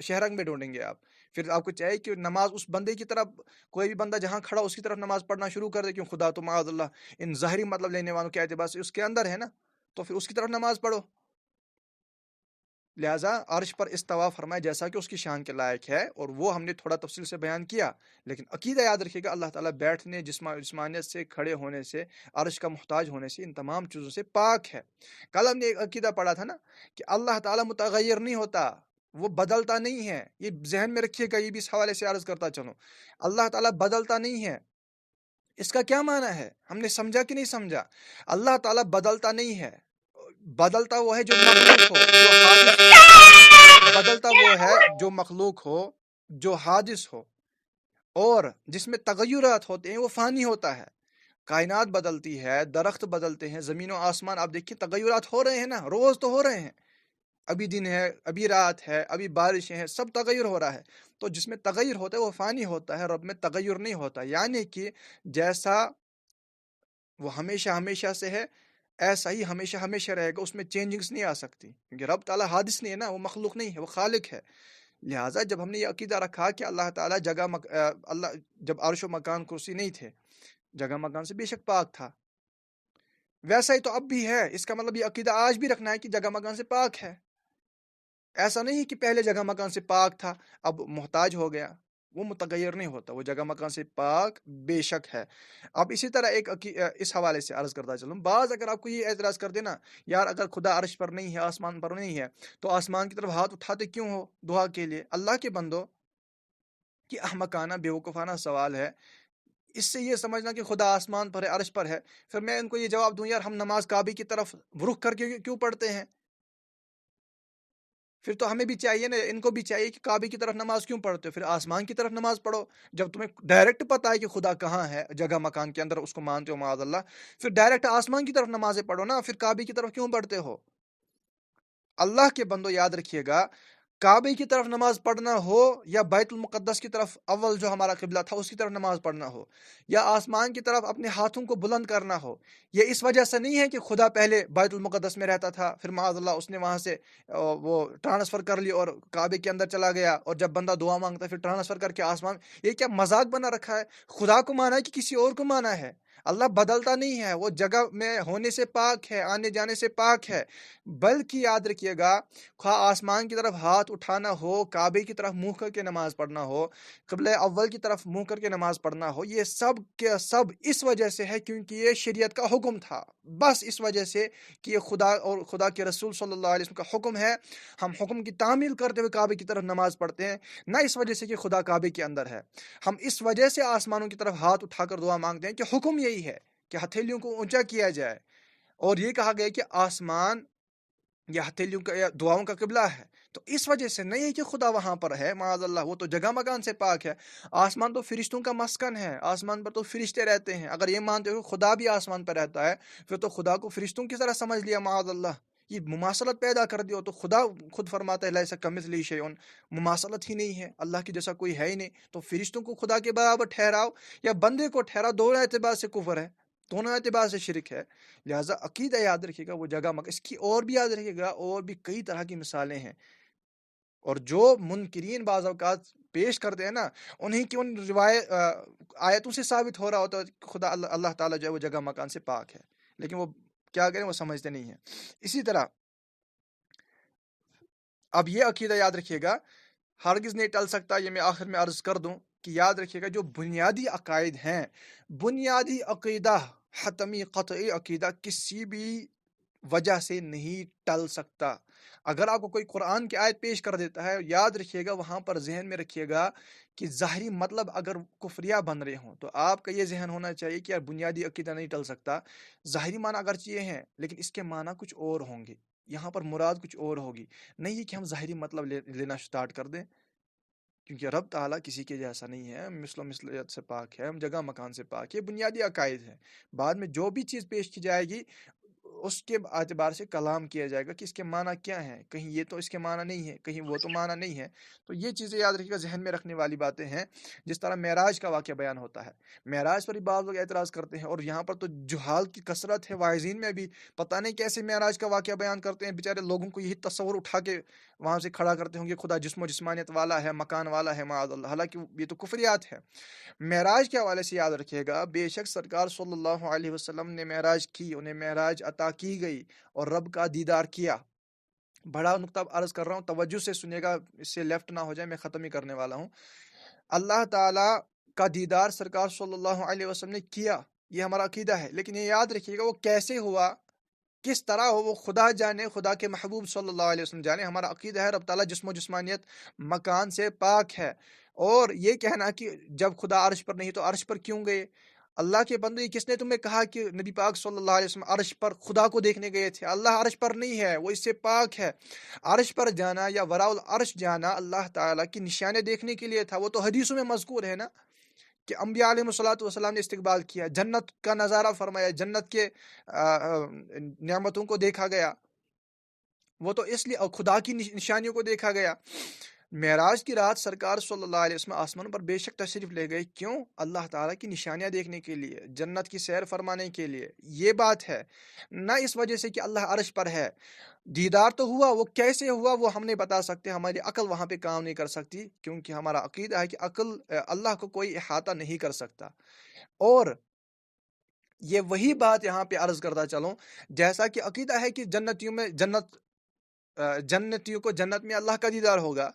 شہرنگ میں ڈھونڈیں گے آپ، پھر آپ کو چاہیے کہ نماز اس بندے کی طرف، کوئی بھی بندہ جہاں کھڑا اس کی طرف نماز پڑھنا شروع کر دے، کیوں خدا تو معاذ اللہ ان ظاہری مطلب لینے والوں کے اعتبار سے اس کے اندر ہے نا، تو پھر اس کی طرف نماز پڑھو۔ لہٰذا عرش پر استوا فرمائے جیسا کہ اس کی شان کے لائق ہے، اور وہ ہم نے تھوڑا تفصیل سے بیان کیا، لیکن عقیدہ یاد رکھیے گا اللہ تعالیٰ بیٹھنے، جسمانیت سے، کھڑے ہونے سے، عرش کا محتاج ہونے سے، ان تمام چیزوں سے پاک ہے۔ کل ہم نے ایک عقیدہ پڑھا تھا نا کہ اللہ تعالیٰ متغیر نہیں ہوتا، وہ بدلتا نہیں ہے، یہ ذہن میں رکھیے گا، یہ بھی اس حوالے سے عرض کرتا چلوں، اللہ تعالیٰ بدلتا نہیں ہے۔ اس کا کیا معنی ہے، ہم نے سمجھا کہ نہیں سمجھا؟ اللہ تعالیٰ بدلتا نہیں ہے، بدلتا وہ ہے جو مخلوق ہو، جو حادث ہو، بدلتا وہ ہے جو مخلوق ہو، جو حادث ہو، اور جس میں تغیرات ہوتے ہیں، وہ فانی ہوتا ہے۔ کائنات بدلتی ہے، درخت بدلتے ہیں، زمین و آسمان آپ دیکھیں تغیرات ہو رہے ہیں نا، روز تو ہو رہے ہیں، ابھی دن ہے، ابھی رات ہے، ابھی بارشیں ہیں، سب تغیر ہو رہا ہے۔ تو جس میں تغیر ہوتا ہے وہ فانی ہوتا ہے، رب میں تغیر نہیں ہوتا، یعنی کہ جیسا وہ ہمیشہ ہمیشہ سے ہے ایسا ہی ہمیشہ ہمیشہ رہے گا، اس میں چینجنگز نہیں آ سکتی، کیونکہ رب تعالیٰ حادث نہیں ہے نا، وہ مخلوق نہیں ہے، وہ خالق ہے۔ لہٰذا جب ہم نے یہ عقیدہ رکھا کہ اللہ تعالیٰ اللہ جب عرش و مکان کرسی نہیں تھے، جگہ مکان سے بے شک پاک تھا، ویسا ہی تو اب بھی ہے، اس کا مطلب یہ عقیدہ آج بھی رکھنا ہے کہ جگہ مکان سے پاک ہے، ایسا نہیں کہ پہلے جگہ مکان سے پاک تھا اب محتاج ہو گیا، وہ متغیر نہیں ہوتا، وہ جگہ مکان سے پاک بے شک ہے۔ اب اسی طرح اس حوالے سے عرض کرتا چلوں، بعض اگر آپ کو یہ اعتراض کر دینا یار اگر خدا عرش پر نہیں ہے، آسمان پر نہیں ہے، تو آسمان کی طرف ہاتھ اٹھاتے کیوں ہو دعا کے لیے؟ اللہ کے بندو، کہ احمقانہ بیوقوفانہ سوال ہے، اس سے یہ سمجھنا کہ خدا آسمان پر ہے، عرش پر ہے، پھر میں ان کو یہ جواب دوں یار ہم نماز کعبے کی طرف رخ کر کے کیوں پڑھتے ہیں؟ پھر تو ہمیں بھی چاہیے نا، ان کو بھی چاہیے کہ کعبے کی طرف نماز کیوں پڑھتے ہو، پھر آسمان کی طرف نماز پڑھو، جب تمہیں ڈائریکٹ پتا ہے کہ خدا کہاں ہے، جگہ مکان کے اندر اس کو مانتے ہو معاذ اللہ، پھر ڈائریکٹ آسمان کی طرف نمازیں پڑھو نا، پھر کعبے کی طرف کیوں پڑھتے ہو؟ اللہ کے بندو یاد رکھیے گا، کعبے کی طرف نماز پڑھنا ہو یا بیت المقدس کی طرف اول جو ہمارا قبلہ تھا اس کی طرف نماز پڑھنا ہو، یا آسمان کی طرف اپنے ہاتھوں کو بلند کرنا ہو، یہ اس وجہ سے نہیں ہے کہ خدا پہلے بیت المقدس میں رہتا تھا، پھر معاذ اللہ اس نے وہاں سے وہ ٹرانسفر کر لی اور کعبے کے اندر چلا گیا، اور جب بندہ دعا مانگتا ہے پھر ٹرانسفر کر کے آسمان، یہ کیا مذاق بنا رکھا ہے؟ خدا کو مانا ہے کہ کسی اور کو مانا ہے؟ اللہ بدلتا نہیں ہے، وہ جگہ میں ہونے سے پاک ہے، آنے جانے سے پاک ہے، بلکہ یاد رکھیے گا، خواہ آسمان کی طرف ہاتھ اٹھانا ہو، کعبے کی طرف منہ کر کے نماز پڑھنا ہو، قبلہ اول کی طرف منہ کر کے نماز پڑھنا ہو، یہ سب کے سب اس وجہ سے ہے کیونکہ یہ شریعت کا حکم تھا، بس اس وجہ سے کہ یہ خدا اور خدا کے رسول صلی اللہ علیہ وسلم کا حکم ہے، ہم حکم کی تعمیل کرتے ہوئے کعبے کی طرف نماز پڑھتے ہیں، نہ اس وجہ سے کہ خدا کعبے کے اندر ہے۔ ہم اس وجہ سے آسمانوں کی طرف ہاتھ اٹھا کر دعا مانگتے ہیں کہ حکم یہی ہے کہ ہتھیلیوں کو اونچا کیا جائے، اور یہ کہا گیا کہ آسمان یا ہتھیلیوں کا یا دعاؤں کا قبلہ ہے، تو اس وجہ سے نہیں ہے کہ خدا وہاں پر ہے معاذ اللہ، وہ تو جگہ مکان سے پاک ہے، آسمان تو فرشتوں کا مسکن ہے، آسمان پر تو فرشتے رہتے ہیں، اگر یہ مانتے ہو خدا بھی آسمان پر رہتا ہے، پھر تو خدا کو فرشتوں کی طرح سمجھ لیا معاذ اللہ، یہ مماثلت پیدا کر دی ہو، تو خدا خود فرماتا ہے لیس کمثلہ شیء، مماثلت ہی نہیں ہے، اللہ کی جیسا کوئی ہے ہی نہیں، تو فرشتوں کو خدا کے برابر ٹھہراؤ یا بندے کو ٹھہراؤ، دونوں اعتبار سے کفر ہے، دونوں اعتبار سے شرک ہے۔ لہٰذا عقیدہ یاد رکھیے گا وہ جگہ اس کی اور بھی یاد رکھیے گا، اور بھی کئی طرح کی مثالیں ہیں، اور جو منکرین بعض اوقات پیش کرتے ہیں نا، انہیں کی ان روایت آیتوں سے ثابت ہو رہا ہوتا ہے کہ خدا اللہ تعالیٰ جو ہے وہ جگہ مکان سے پاک ہے، لیکن وہ کیا کریں، وہ سمجھتے نہیں ہیں۔ اسی طرح اب یہ عقیدہ یاد رکھیے گا، ہرگز نہیں ٹل سکتا، یہ میں آخر میں عرض کر دوں کہ یاد رکھیے گا جو بنیادی عقائد ہیں، بنیادی عقیدہ، حتمی قطعی عقیدہ کسی بھی وجہ سے نہیں ٹل سکتا۔ اگر آپ کو کوئی قرآن کی آیت پیش کر دیتا ہے، یاد رکھیے گا، وہاں پر ذہن میں رکھیے گا کہ ظاہری مطلب اگر کفریہ بن رہے ہوں تو آپ کا یہ ذہن ہونا چاہیے کہ یار بنیادی عقیدہ نہیں ٹل سکتا، ظاہری معنی اگرچہ یہ ہیں لیکن اس کے معنی کچھ اور ہوں گے، یہاں پر مراد کچھ اور ہوگی، نہیں ہے کہ ہم ظاہری مطلب لینا سٹارٹ کر دیں، کیونکہ رب تعالیٰ کسی کے جیسا نہیں ہے، مثل و مثلیت سے پاک ہے، ہم جگہ مکان سے پاک ہے، بنیادی عقائد ہے۔ بعد میں جو بھی چیز پیش کی جائے گی اس کے اعتبار سے کلام کیا جائے گا کہ اس کے معنی کیا ہیں، کہیں یہ تو اس کے معنی نہیں ہے، کہیں وہ تو معنی نہیں ہے۔ تو یہ چیزیں یاد رکھیے گا، ذہن میں رکھنے والی باتیں ہیں۔ جس طرح معراج کا واقعہ بیان ہوتا ہے، معراج پر بھی بعض لوگ اعتراض کرتے ہیں، اور یہاں پر تو جہال کی کثرت ہے، واعظین میں بھی پتہ نہیں کیسے معراج کا واقعہ بیان کرتے ہیں، بیچارے لوگوں کو یہی تصور اٹھا کے وہاں سے کھڑا کرتے ہوں گے خدا جسم و جسمانیت والا ہے، مکان والا ہے، معاذ اللہ، حالانکہ یہ تو کفریات ہے۔ معراج کے حوالے سے یاد رکھیے گا، بے شک سرکار صلی اللہ علیہ وسلم نے معراج کی، انہیں معراج عطا کی گئی اور رب کا دیدار کیا۔ بڑا نقطہ عرض کر رہا ہوں، توجہ سے سنیے گا، اس سے لیفٹ نہ ہو جائے، میں ختم ہی کرنے والا ہوں۔ اللہ تعالیٰ کا دیدار سرکار صلی اللہ علیہ وسلم نے کیا، یہ ہمارا عقیدہ ہے، لیکن یہ یاد رکھیے گا وہ کیسے ہوا، کس طرح ہو، وہ خدا جانے، خدا کے محبوب صلی اللہ علیہ وسلم جانے۔ ہمارا عقیدہ ہے رب تعالیٰ جسم و جسمانیت مکان سے پاک ہے، اور یہ کہنا کہ جب خدا عرش پر نہیں تو عرش پر کیوں گئے؟ اللہ کے بندے، کس نے تمہیں کہا کہ نبی پاک صلی اللہ علیہ وسلم عرش پر خدا کو دیکھنے گئے تھے؟ اللہ عرش پر نہیں ہے، وہ اس سے پاک ہے۔ عرش پر جانا یا وراء العرش جانا اللہ تعالیٰ کی نشانیں دیکھنے کے لیے تھا، وہ تو حدیثوں میں مذکور ہے نا، کہ انبیاء علیہ الصلوۃ والسلام نے استقبال کیا، جنت کا نظارہ فرمایا، جنت کے نعمتوں کو دیکھا گیا، وہ تو اس لیے خدا کی نشانیوں کو دیکھا گیا۔ معراج کی رات سرکار صلی اللہ علیہ وسلم آسمان پر بے شک تشریف لے گئے، کیوں؟ اللہ تعالیٰ کی نشانیاں دیکھنے کے لیے، جنت کی سیر فرمانے کے لیے، یہ بات ہے، نہ اس وجہ سے کہ اللہ عرش پر ہے۔ دیدار تو ہوا، وہ کیسے ہوا وہ ہم نہیں بتا سکتے، ہماری عقل وہاں پہ کام نہیں کر سکتی، کیونکہ ہمارا عقیدہ ہے کہ عقل اللہ کو کوئی احاطہ نہیں کر سکتا۔ اور یہ وہی بات یہاں پہ عرض کرتا چلوں، جیسا کہ عقیدہ ہے کہ جنتیوں کو جنت میں اللہ کا دیدار ہوگا،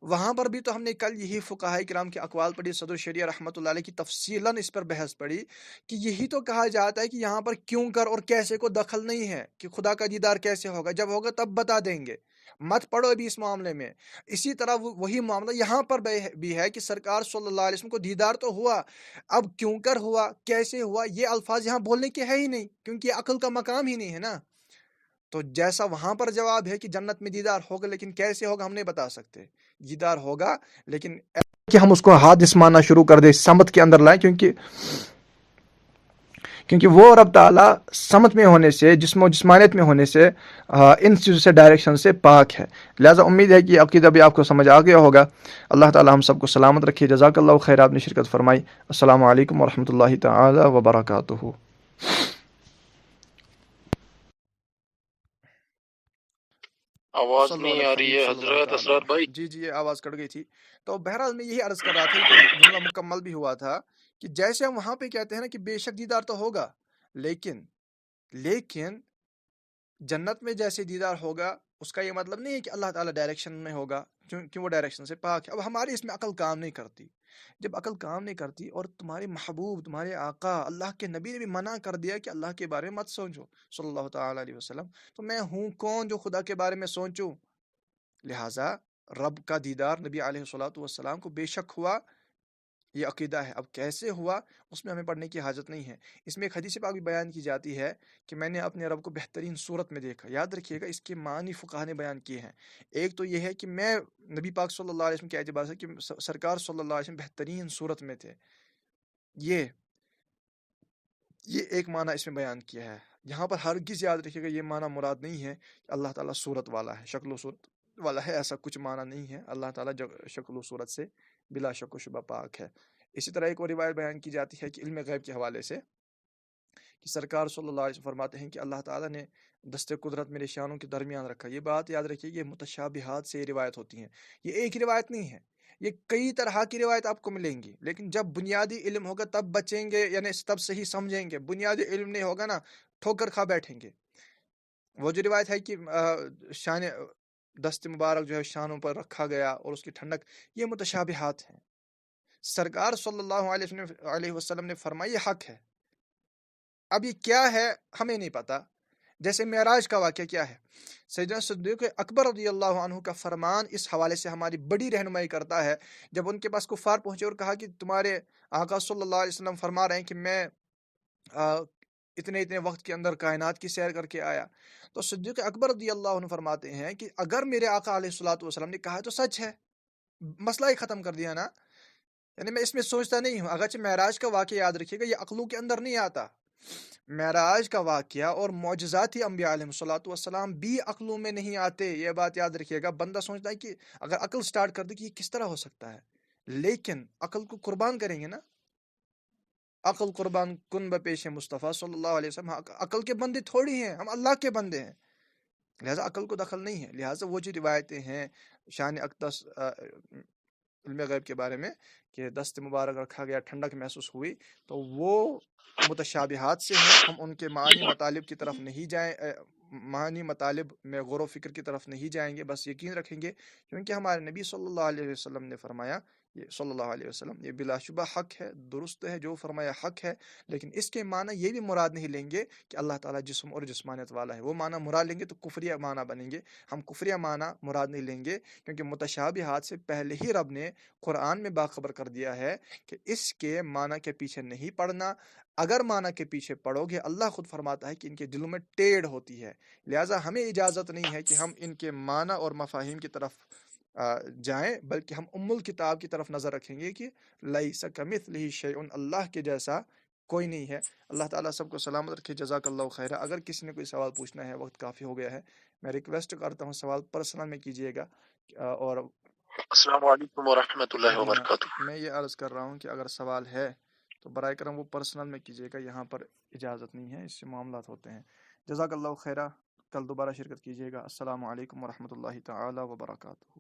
وہاں پر بھی تو ہم نے کل یہی فقہاء کرام کے اقوال پڑھی، صدر شریعہ رحمۃ اللہ علیہ کی تفصیلاً اس پر بحث پڑھی، کہ یہی تو کہا جاتا ہے کہ یہاں پر کیوں کر اور کیسے کو دخل نہیں ہے، کہ خدا کا دیدار کیسے ہوگا، جب ہوگا تب بتا دیں گے، مت پڑھو ابھی اس معاملے میں۔ اسی طرح وہی معاملہ یہاں پر بھی ہے کہ سرکار صلی اللہ علیہ وسلم کو دیدار تو ہوا، اب کیوں کر ہوا، کیسے ہوا، یہ الفاظ یہاں بولنے کے ہے ہی نہیں، کیونکہ یہ عقل کا مقام ہی نہیں ہے نا۔ تو جیسا وہاں پر جواب ہے کہ جنت میں دیدار ہوگا، لیکن کیسے ہوگا ہم نہیں بتا سکتے، دیدار ہوگا لیکن کہ ہم اس کو حادث ماننا شروع کر دیں، سمت کے اندر لائیں، کیونکہ وہ رب تعالیٰ سمت میں ہونے سے، جسم و جسمانیت میں ہونے سے، ان چیزوں سے، ڈائریکشن سے پاک ہے۔ لہٰذا امید ہے کہ عقیدہ بھی آپ کو سمجھ آ گیا ہوگا۔ اللہ تعالیٰ ہم سب کو سلامت رکھیے۔ جزاک اللہ خیر، آپ نے شرکت فرمائی۔ السلام علیکم ورحمۃ اللہ تعالیٰ وبرکاتہ۔ آواز نہیں آ رہی ہے حضرت اسرار بھائی۔ جی یہ آواز کٹ گئی تھی۔ تو بہرحال میں یہی عرض کر رہا تھا، یہ تو جملہ مکمل بھی ہوا تھا، کہ جیسے ہم وہاں پہ کہتے ہیں نا کہ بے شک دیدار تو ہوگا، لیکن جنت میں جیسے دیدار ہوگا اس کا یہ مطلب نہیں ہے کہ اللہ تعالیٰ ڈائریکشن میں ہوگا، کیونکہ وہ ڈائریکشن سے پاک ہے۔ اب ہماری اس میں عقل کام نہیں کرتی، جب عقل کام نہیں کرتی اور تمہارے محبوب، تمہارے آقا اللہ کے نبی نے بھی منع کر دیا کہ اللہ کے بارے میں مت سوچو صلی اللہ تعالیٰ علیہ وسلم، تو میں ہوں کون جو خدا کے بارے میں سوچوں؟ لہٰذا رب کا دیدار نبی علیہ الصلوۃ والسلام کو بے شک ہوا، یہ عقیدہ ہے۔ اب کیسے ہوا اس میں ہمیں پڑھنے کی حاجت نہیں ہے۔ اس میں ایک حدیث پاک بھی بیان کی جاتی ہے کہ میں نے اپنے رب کو بہترین صورت میں دیکھا۔ یاد رکھیے گا، اس کے معنی فقہاء نے بیان کیے ہیں۔ ایک تو یہ ہے کہ میں نبی پاک صلی اللہ علیہ وسلم کے اعتبار سے کہ سرکار صلی اللہ علیہ وسلم بہترین صورت میں تھے، یہ ایک معنی اس میں بیان کیا ہے۔ یہاں پر ہرگز یاد رکھیے گا یہ معنی مراد نہیں ہے کہ اللہ تعالیٰ صورت والا ہے، شکل و صورت والا ہے، ایسا کچھ معنی نہیں ہے۔ اللہ تعالیٰ شکل و صورت سے بلا شک و شبہ پاک ہے۔ اسی طرح ایک اور روایت بیان کی جاتی ہے کہ علم غیب کے حوالے سے کہ سرکار صلی اللہ علیہ وسلم فرماتے ہیں کہ اللہ تعالیٰ نے دست قدرت میرے شانوں کے درمیان رکھا۔ یہ بات یاد رکھیے، یہ متشابہات سے روایت ہوتی ہیں، یہ ایک روایت نہیں ہے، یہ کئی طرح کی روایت آپ کو ملیں گی، لیکن جب بنیادی علم ہوگا تب بچیں گے، یعنی تب صحیح سمجھیں گے۔ بنیادی علم نہیں ہوگا نا، ٹھوکر کھا بیٹھیں گے۔ وہ جو روایت ہے کہ شان دست مبارک جو ہے شانوں پر رکھا گیا اور اس کی ٹھنڈک، یہ متشابہات ہیں۔ سرکار صلی اللہ علیہ وسلم نے فرمایا یہ حق ہے. اب یہ کیا ہے ہمیں نہیں پتا. جیسے معراج کا واقعہ کیا ہے، سیدنا صدیق اکبر رضی اللہ عنہ کا فرمان اس حوالے سے ہماری بڑی رہنمائی کرتا ہے. جب ان کے پاس کفار پہنچے اور کہا کہ تمہارے آقا صلی اللہ علیہ وسلم فرما رہے ہیں کہ میں اتنے وقت کے اندر کائنات کی سیر کر کے آیا، تو صدیق اکبر رضی اللہ عنہ فرماتے ہیں کہ اگر میرے آقا علیہ الصلوۃ والسلام نے کہا تو سچ ہے، مسئلہ ہی ختم کر دیا نا. یعنی میں اس میں سوچتا نہیں ہوں. اگرچہ معراج کا واقعہ یاد رکھیے گا، یہ عقلوں کے اندر نہیں آتا. معراج کا واقعہ اور معجزاتی انبیاء علیہ الصلوۃ والسلام بھی عقلوں میں نہیں آتے. یہ بات یاد رکھیے گا. بندہ سوچتا ہے کہ اگر عقل سٹارٹ کر دے کہ یہ کس طرح ہو سکتا ہے، لیکن عقل کو قربان کریں گے نا. عقل قربان کن بپیش مصطفیٰ صلی اللہ علیہ وسلم. عقل کے بندے تھوڑی ہیں، ہم اللہ کے بندے ہیں، لہٰذا عقل کو دخل نہیں ہے. لہٰذا وہ جو روایتیں ہیں شان اقدس علم غیب کے بارے میں کہ دست مبارک رکھا گیا، ٹھنڈک محسوس ہوئی، تو وہ متشابہات سے ہیں. ہم ان کے معنی مطالب کی طرف نہیں جائیں، معنی مطالب میں غور و فکر کی طرف نہیں جائیں گے، بس یقین رکھیں گے کیونکہ ہمارے نبی صلی اللہ علیہ وسلم نے فرمایا، یہ صلی اللہ علیہ وسلم، یہ بلا شبہ حق ہے، درست ہے، جو فرمایا حق ہے. لیکن اس کے معنی یہ بھی مراد نہیں لیں گے کہ اللہ تعالیٰ جسم اور جسمانیت والا ہے. وہ معنی مراد لیں گے تو کفریہ معنی بنیں گے. ہم کفریہ معنی مراد نہیں لیں گے کیونکہ متشابہات سے پہلے ہی رب نے قرآن میں باخبر کر دیا ہے کہ اس کے معنی کے پیچھے نہیں پڑنا. اگر معنی کے پیچھے پڑو گے، اللہ خود فرماتا ہے کہ ان کے دلوں میں ٹیڑھ ہوتی ہے. لہٰذا ہمیں اجازت نہیں ہے کہ ہم ان کے معنی اور مفاہیم کی طرف جائیں، بلکہ ہم ام الکتاب کی طرف نظر رکھیں گے کہ لیس کمثلہ شیء، اللہ کے جیسا کوئی نہیں ہے. اللہ تعالیٰ سب کو سلامت رکھے. جزاک اللہ خیرہ. اگر کسی نے کوئی سوال پوچھنا ہے، وقت کافی ہو گیا ہے، میں ریکویسٹ کرتا ہوں سوال پرسنل میں کیجیے گا. اور السلام علیکم ورحمۃ اللہ جی ہاں، وبرکاتہ. میں یہ عرض کر رہا ہوں کہ اگر سوال ہے تو برائے کرم وہ پرسنل میں کیجیے گا، یہاں پر اجازت نہیں ہے، اس سے معاملات ہوتے ہیں. جزاک اللہ خیرہ. کل دوبارہ شرکت کیجیے گا. السلام علیکم ورحمۃ اللہ تعالی وبرکاتہ.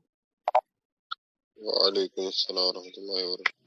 وعلیکم السلام ورحمۃ اللہ وبرکاتہ.